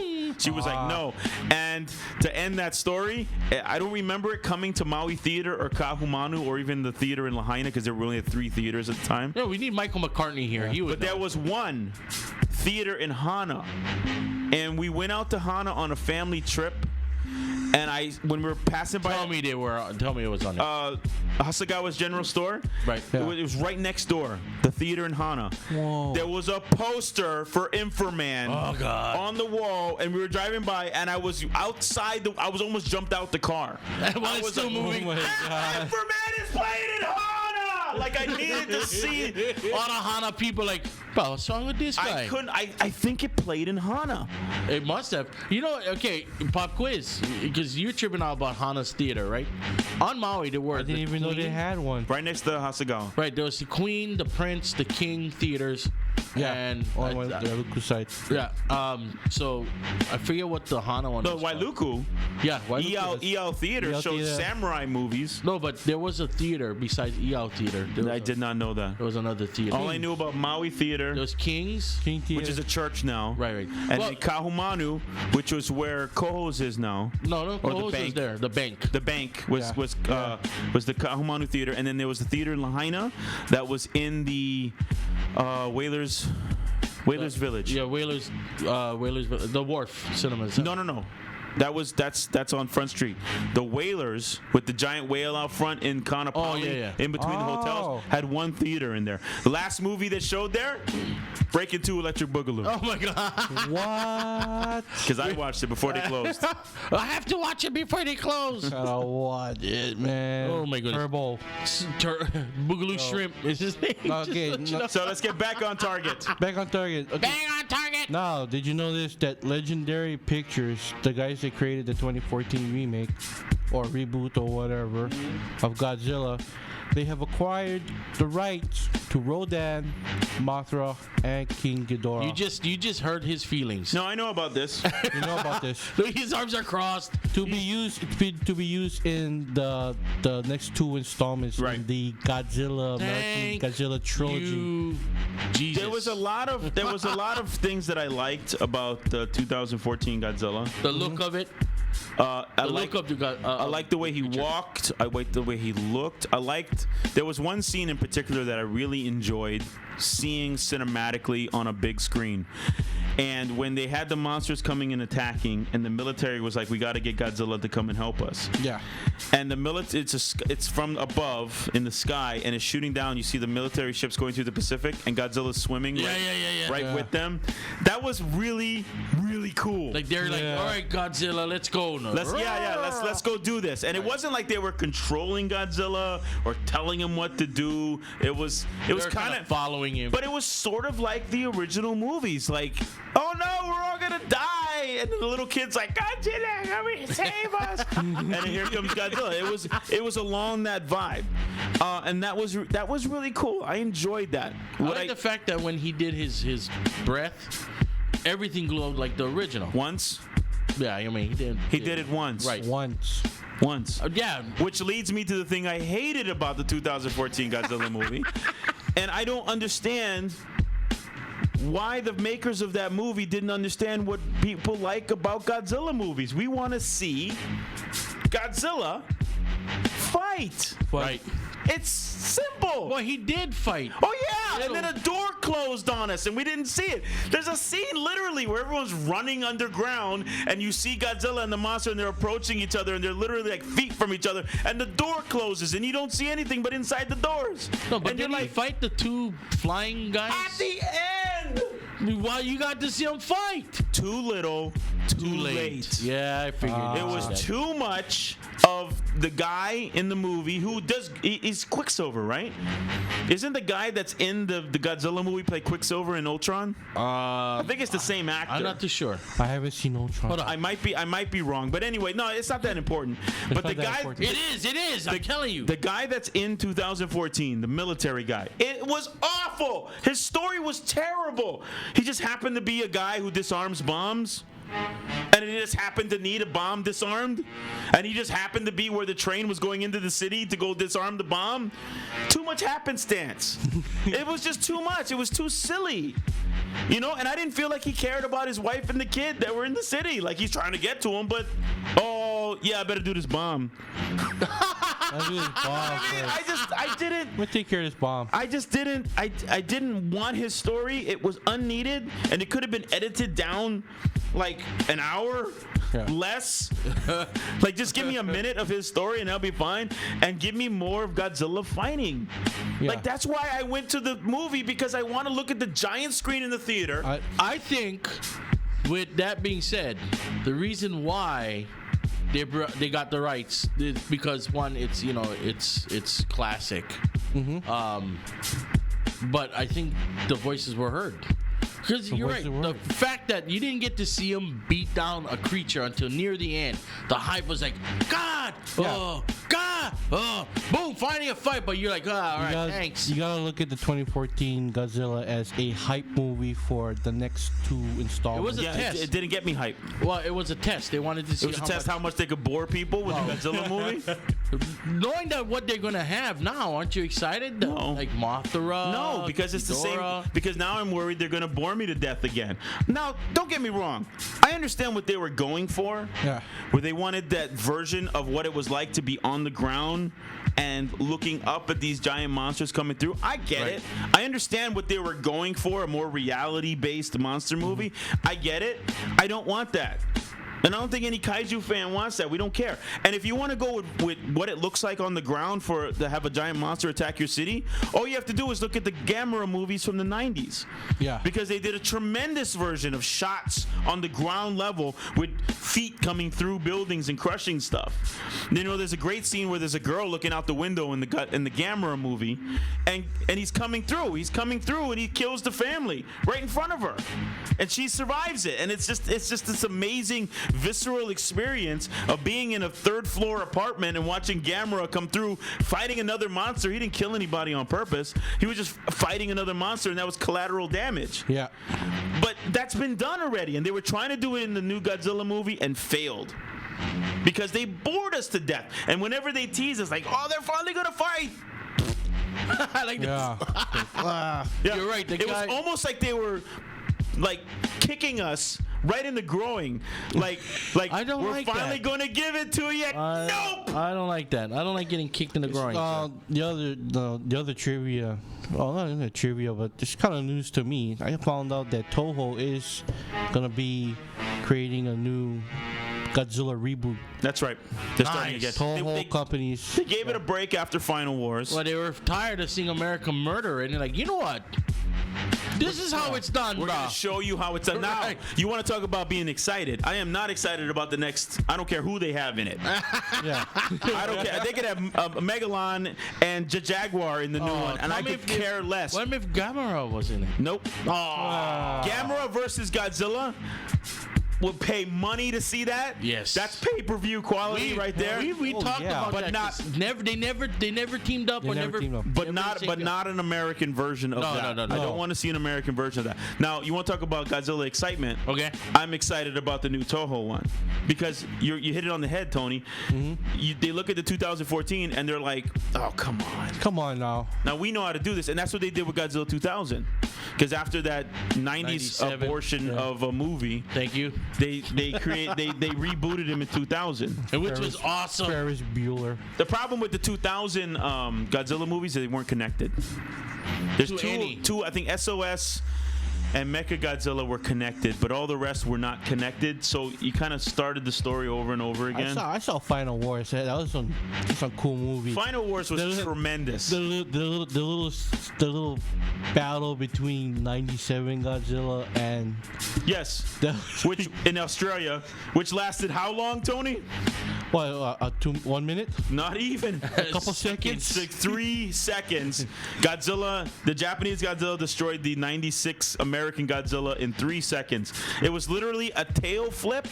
no. And to end that story, I don't remember it coming to Maui Theater or Kahumanu or even the theater in Lahaina, because there were only 3 theaters at the time.
no, we need Michael McCartney here. He would.
But there was one theater in Hana, and we went out to Hana on a family trip. And when we were passing by,
Tell me it was on there.
Hasagawa's General Store.
Right.
It was right next door, the theater in Hana.
Whoa.
There was a poster for Inframan on the wall, and we were driving by, and I was outside. I was almost jumped out the car.
While it's still moving.
Oh my god.
Inframan is playing in Hana. Like I needed to see.
On a Hana, people like, bro, what's wrong with this guy?
I couldn't. I think it played in Hana.
It must have. You know, okay, pop quiz, because you're tripping out about Hana's theater, right? On Maui, there were.
I didn't even know they had one.
Right next to Hasagawa.
Right, there was the Queen, the Prince, the King theaters.
Yeah,
And
on the Wailuku side.
yeah. So I forget what the Hana one
The
was called.
Wailuku,
Yeah, Wailuku.
EL Theater
EL
shows
Theater.
samurai movies.
No, but there was a theater besides EL Theater.
I did not know that.
There was another theater.
All I knew about Maui Theater,
There was Kings.
King Theater.
which is a church now.
Right.
And
Well,
then Kahumanu, which was where Kohos is now.
no,
or the
Kohos was
bank.
there. The bank.
The bank was
Yeah.
was the Kahumanu Theater, and then there was the theater in Lahaina that was in the Whalers Village.
Yeah, Whalers, the Wharf Cinemas.
No. That's on Front Street. The Whalers with the giant whale out front in Kaanapali,
Oh, yeah.
in between the hotels, had one theater in there. The last movie that showed there, Breaking 2 Electric Boogaloo.
Oh my God!
What?
Because I watched it before they closed.
I have to watch it before they close.
I don't want it, man.
Oh, my goodness.
Turbo.
Boogaloo Shrimp is his name.
Okay,
Just let you know.
So let's get back on target.
Back on target. Okay.
Bang on target.
Now, did you know this? That Legendary Pictures, the guys that created the 2014 remake or reboot or whatever of Godzilla, they have acquired the rights to Rodan, Mothra, and King Ghidorah.
You just hurt his feelings.
No, I know about this.
You know about this?
Look, his arms are crossed.
To be used in the next two installments
Right.
in the Godzilla
Thank
American Godzilla trilogy.
You, Jesus.
There was a lot of things that I liked about the 2014 Godzilla.
the look of it.
I
The
like
look of the
I liked the way he walked. I liked the way he looked. There was one scene in particular that I really enjoyed seeing cinematically on a big screen. And when they had the monsters coming and attacking, and the military was like, "We got to get Godzilla to come and help us."
Yeah.
And the it's from above in the sky, and it's shooting down. You see the military ships going through the Pacific, and Godzilla's swimming
Yeah.
right
Yeah.
with them. That was really, really cool.
Like they're like,
Yeah.
all right, Godzilla, let's go now.
Let's go do this. And it wasn't like they were controlling Godzilla or telling him what to do. It was
They're
kind of
following him.
but it was sort of like the original movies. Like, oh no, we're all gonna die, and the little kid's like, Godzilla, come here, save us, and then here comes Godzilla. It was along that vibe, and that was really cool. I enjoyed that.
I like the fact that when he did his breath, everything glowed like the original.
once
Yeah, I mean
he did it once,
Right.
Once.
Yeah.
Which leads me to the thing I hated about the 2014 Godzilla movie, and I don't understand why the makers of that movie didn't understand what people like about Godzilla movies. We want to see Godzilla fight.
Right.
It's simple.
Well, he did fight.
Oh yeah, and then a door closed on us and we didn't see it. There's a scene literally where everyone's running underground and you see Godzilla and the monster and they're approaching each other and they're literally like feet from each other and the door closes and you don't see anything but inside the doors.
No, but
and you're
didn't he
like,
fight the two flying guys?
at the end.
Why you got to see him fight?
Too little, too late.
Yeah, I figured.
It was too much of the guy in the movie who he's Quicksilver, right? Isn't the guy that's in the Godzilla movie play Quicksilver in Ultron? I think it's the same actor.
I'm not too sure.
I haven't seen Ultron.
Hold on.
I might be wrong, but anyway, no, it's not that important. But the
not that
guy,
important.
It is. I'm telling you.
the guy that's in 2014, the military guy, it was awful. His story was terrible. He just happened to be a guy who disarms bombs. And he just happened to need a bomb disarmed. And he just happened to be where the train was going into the city to go disarm the bomb. Too much happenstance. It was just too much. It was too silly. You know, and I didn't feel like he cared about his wife and the kid that were in the city. Like he's trying to get to them, but oh yeah, I better do this bomb.
Let's do this bomb first.
I didn't.
We'll take care of this bomb.
I just didn't. I didn't want his story. It was unneeded, and it could have been edited down like an hour less. Like just give me a minute of his story, and I'll be fine. And give me more of Godzilla fighting.
Yeah.
Like that's why I went to the movie, because I want to look at the giant screen in the theater.
I think, with that being said, the reason why they got the rights is because one, it's classic. But I think the voices were heard. Because you're right.
voices were
The
heard.
fact that you didn't get to see him beat down a creature until near the end, the hype was like, God,
Yeah.
oh, God. boom, finding a fight, but you're like, all right, thanks.
You gotta look at the 2014 Godzilla as a hype movie for the next 2 installments.
It was a test.
It didn't get me hype.
Well, it was a test. They wanted to see
It was a test how much they could bore people with the Godzilla movie.
Knowing that what they're gonna have now, aren't you excited?
No.
Like Mothra.
No, because it's the
Ghidorah.
same. Because now I'm worried they're gonna bore me to death again. Now, don't get me wrong. I understand what they were going for.
Yeah.
Where they wanted that version of what it was like to be on the ground and looking up at these giant monsters coming through. I get it. I understand what they were going for, a more reality-based monster movie. I get it. I don't want that. And I don't think any kaiju fan wants that. We don't care. And if you want to go with what it looks like on the ground to have a giant monster attack your city, all you have to do is look at the Gamera movies from the 90s.
Yeah.
Because they did a tremendous version of shots on the ground level with feet coming through buildings and crushing stuff. You know, there's a great scene where there's a girl looking out the window in the Gamera movie, and he's coming through. He's coming through, and he kills the family right in front of her, and she survives it. And it's just this amazing visceral experience of being in a 3rd floor apartment and watching Gamera come through fighting another monster. He didn't kill anybody on purpose. He was just fighting another monster, and that was collateral damage.
Yeah.
But that's been done already, and they were trying to do it in the new Godzilla movie and failed. Because they bored us to death. And whenever they tease us, like, oh, they're finally gonna fight.
I like
Yeah.
Yeah.
You're right.
It was almost like they were like kicking us right in the groin. Like
I don't
we're
like
finally
that.
going to give it to you. Nope.
I don't like that. I don't like getting kicked in the groin.
The other trivia, well, not in the trivia, but it's kind of news to me. I found out that Toho is gonna be creating a new Godzilla reboot.
That's right. They're starting
Nice.
again.
Toho companies.
They gave it a break after Final Wars.
Well, they were tired of seeing American murder, and they're like, you know what? This is how it's done,
We're
bro.
going to show you how it's done. Now,
Right.
you want to talk about being excited. I am not excited about the next. I don't care who they have in it.
Yeah.
I don't care. They could have Megalon and Jaguar in the new one, and I could care less.
What if Gamera was in it?
Nope. Gamera versus Godzilla. Would pay money to see that.
Yes.
That's pay-per-view quality right there.
We talked
yeah.
about
But
that.
not-
They never teamed up or
never teamed up.
But
never
not an American version of that.
No.
I don't want to see an American version of that. Now, you want to talk about Godzilla excitement?
Okay.
I'm excited about the new Toho one because you hit it on the head, Tony. They look at the 2014 and they're like, oh, come on.
Come on now.
Now we know how to do this, and that's what they did with Godzilla 2000. Because after that 90s
97,
abortion of a movie,
Thank you.
they rebooted him in 2000.
Which was awesome.
Ferris Bueller.
The problem with the 2000 Godzilla movies is they weren't connected. There's two. I think SOS and Mechagodzilla were connected, but all the rest were not connected. So you kind of started the story over and over again.
I saw Final Wars. That was some cool movie.
Final Wars was tremendous.
The little battle between '97 Godzilla and
Yes, which in Australia, which lasted how long, Tony?
1 minute?
Not even.
A couple seconds.
It's like 3 seconds. Godzilla, the Japanese Godzilla destroyed the 96 American Godzilla in 3 seconds. It was literally a tail flip,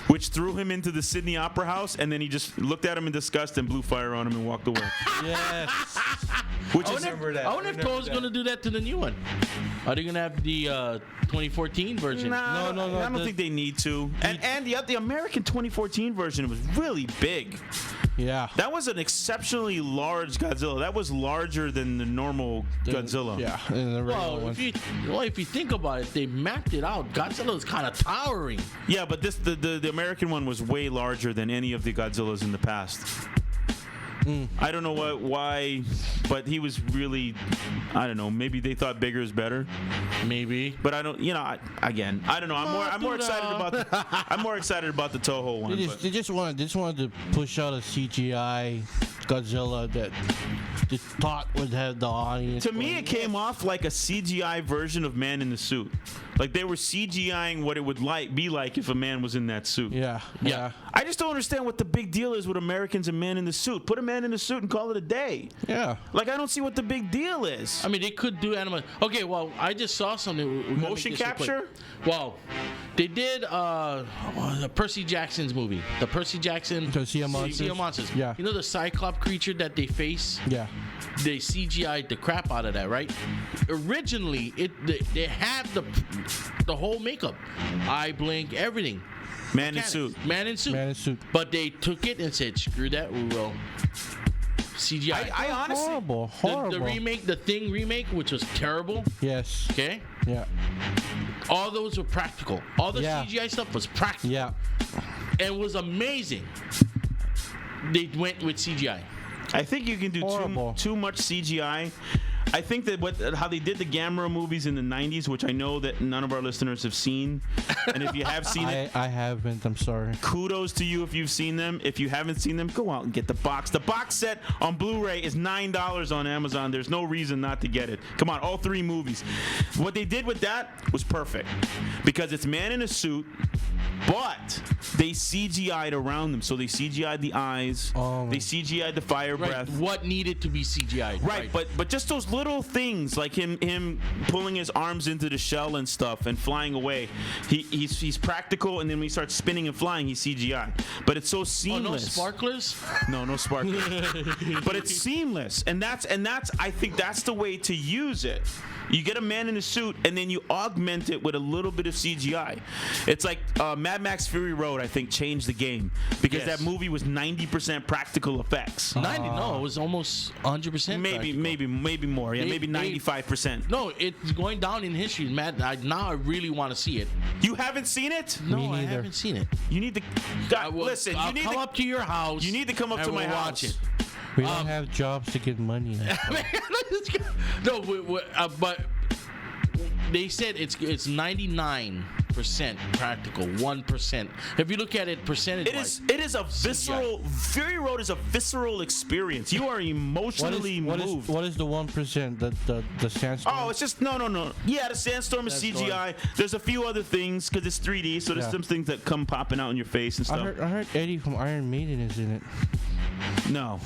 which threw him into the Sydney Opera House, and then he just looked at him in disgust and blew fire on him and walked away.
Yes.
Which
I
is
wonder if Toe's going to do that to the new one. Are they going to have the 2014 version?
No,
No.
I don't think they need to. And the American 2014 version was really big.
Yeah.
That was an exceptionally large Godzilla. That was larger than the normal Godzilla.
Yeah. And the regular
Well,
one.
if you think about it, they mapped it out. Godzilla's kind of towering.
Yeah, but the American one was way larger than any of the Godzillas in the past. I don't know why, but he was really, I don't know. Maybe they thought bigger is better.
Maybe.
But I don't, I don't know. I'm more excited about the Toho one.
They just wanted to push out a CGI Godzilla that they thought would have the audience.
To me, it came off like a CGI version of Man in the Suit. Like they were CGIing what it would be like if a man was in that suit.
Yeah.
I just don't understand what the big deal is with Americans and Man in the Suit. Put a man in the suit and call it a day.
Yeah.
Like I don't see what the big deal is.
I mean, they could do animal. Okay, well, I just saw something.
Motion capture?
Well, They did the Percy Jackson's movie. The Percy Jackson.
The Sea of Monsters?
Sea of Monsters.
Yeah.
You know the Cyclops creature that they face?
Yeah.
They CGI'd the crap out of that, right? Originally, they had the whole makeup, eye blink, everything.
Man in suit.
Man in suit.
Man in suit.
But they took it and said, "Screw that, we will CGI."
I honestly.
Horrible.
The remake, the Thing remake, which was terrible.
Yes.
Okay,
Yeah.
all those were practical. All the
Yeah.
CGI stuff was practical.
Yeah.
And was amazing. They went with CGI.
I think you can do
Horrible.
too much CGI. I think that how they did the Gamera movies in the 90s, which I know that none of our listeners have seen, and if you have seen it,
I haven't. I'm sorry.
kudos to you if you've seen them. If you haven't seen them, go out and get the box. The box set on Blu-ray is $9 on Amazon. There's no reason not to get it. Come on, all 3 movies. What they did with that was perfect because it's man in a suit, but they CGI'd around them. So they CGI'd the eyes,
Oh.
they CGI'd the fire
Right.
breath.
What needed to be CGI?
Right, but just those little things like him pulling his arms into the shell and stuff and flying away. He's practical, and then when he starts spinning and flying, he's CGI. But it's so
Oh,
seamless.
no sparklers.
No sparkles. But it's seamless, and that's I think that's the way to use it. You get a man in a suit, and then you augment it with a little bit of CGI. It's like Mad Max Fury Road, I think, changed the game because
Yes.
that movie was 90% practical effects.
90? No, it was almost 100%.
Maybe
practical.
more. Yeah,
They-
maybe
they-
95%.
No, it's going down in history, Matt. Now I really want to see it.
You haven't seen it?
No,
Me
I
neither.
haven't seen it.
You need to.
I
God,
will,
listen,
I'll
you need
come
to.
up to your house.
You need to come up
and
to my
we'll
house.
watch it.
We don't have jobs to get money.
No, but they said it's 99% practical, 1%. If you look at it percentage wise,
It is a visceral. Fury Road is a visceral experience. You are emotionally moved.
What is the 1%? The sandstorm?
Oh, it's just no. Yeah, the sandstorm is CGI. There's a few other things because it's 3D, so there's
Yeah.
some things that come popping out in your face and
I
stuff.
heard Eddie from Iron Maiden is in it.
No.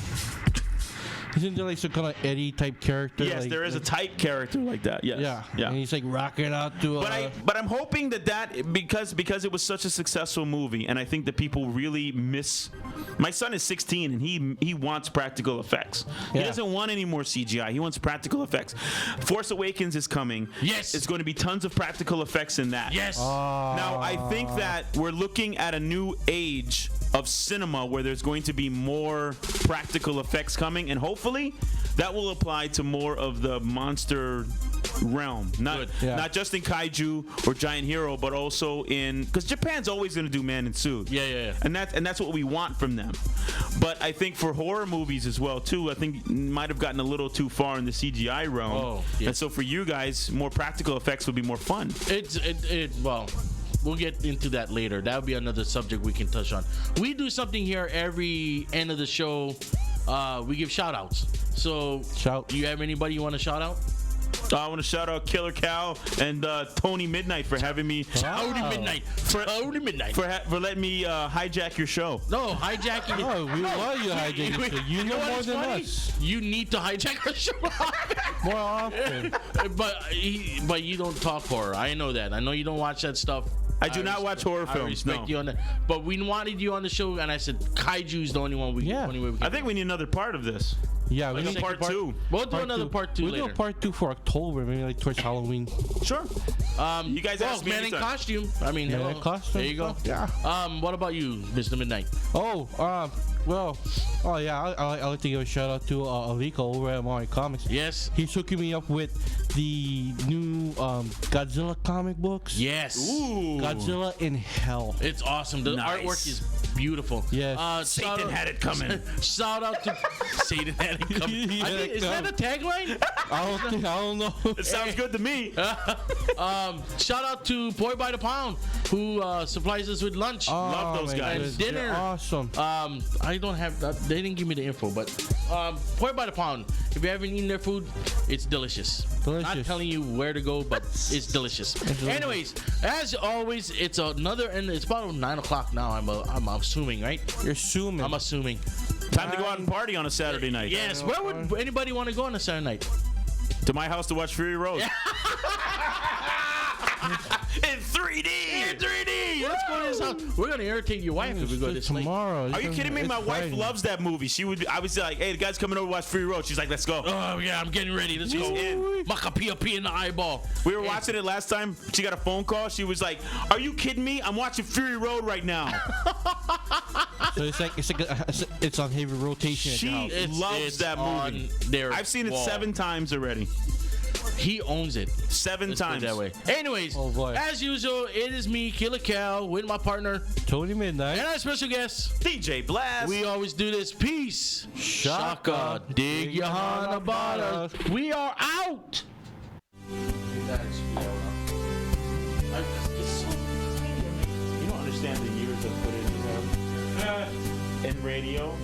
Isn't there like some kind of Eddie type character?
Yes,
like,
there is a type character like that. Yes.
Yeah. And he's like rocking out to.
But I'm hoping that because it was such a successful movie, and I think that people really miss. My son is 16 and he wants practical effects. He
Yeah.
doesn't want any more CGI. He wants practical effects. Force Awakens is coming.
Yes.
It's going to be tons of practical effects in that.
yes.
Now I think that we're looking at a new age of cinema where there's going to be more practical effects coming, and hopefully that will apply to more of the monster realm, not
Good.
Yeah.
not just in kaiju or giant hero, but also in, because Japan's always going to do man in suit.
Yeah.
And that's what we want from them. But I think for horror movies as well too, I think might have gotten a little too far in the CGI realm.
Oh, yeah.
And so for you guys, more practical effects would be more fun.
Well, we'll get into that later. That'll be another subject we can touch on. We do something here every end of the show. We give shout outs. So,
Shout.
do you have anybody you want to shout out?
I want to shout out Killer Cow and Tony Midnight for having me
Tony Midnight. Tony Midnight.
for letting me hijack your show.
No, hijacking it.
Oh, we want you hijacking it. You know
what
more
is
than
funny?
us.
You need to hijack our show.
More often.
but you don't talk horror. I know that. I know you don't watch that stuff.
I do not watch horror
I
films.
respect
No.
you on that. But we wanted you on the show, and I said Kaiju's the only one we.
Yeah.
Only way we can
I think we need another part of this.
Yeah, we
Like a
need
part two.
We'll do another part two
We'll
later.
do a part 2 for October, maybe like towards Halloween.
Sure. You guys asked me
man in
anytime.
costume. I mean,
Man
hello.
in costume.
There you go.
Yeah.
What about you, Mr. Midnight?
Oh, I'd like to give a shout out to Aliko over at My Comics.
Yes.
He's hooking me up with the new Godzilla comic books.
Yes.
Ooh.
Godzilla in Hell.
It's awesome. The
Nice.
artwork is beautiful.
Yes.
Satan had it coming.
Shout out to Satan had it coming.
Yeah,
Is that a tagline?
I don't know.
It sounds good to me.
Shout out to Boy by the Pound, who supplies us with lunch.
Love those
my
guys.
goodness,
Dinner.
they're awesome.
I don't have that. They didn't give me the info, but Boy by the Pound. If you haven't eaten their food, it's delicious. Not
Delicious.
telling you where to go, but it's delicious.
delicious.
Anyways, as always, it's another, and it's about 9 o'clock now. I'm assuming, right?
You're assuming.
I'm assuming.
Time to go out and party on a Saturday night.
Yes. Where would anybody want to go on a Saturday night?
To my house to watch Fury Road. in 3D.
In 3D. Let's go to his house. We're gonna irritate your wife if we go this late.
tomorrow.
Are you kidding me? My wife loves that movie. I was like, hey, the guy's coming over to watch Fury Road. She's like, let's go.
Oh yeah, I'm getting ready. Let's go.
in.
Makapia in the eyeball.
We were watching it last time. She got a phone call. She was like, are you kidding me? I'm watching Fury Road right now.
So it's on heavy rotation.
She loves that movie. I've seen it 7 times already.
He owns it.
7 times.
That way. Anyways, as usual, it is me, Killer Cal, with my partner
Tony Midnight
and our special guest,
DJ Blast.
We always do this. Peace. Shaka. Dig your Hana Bada. We are out.
You don't understand the years of put in radio.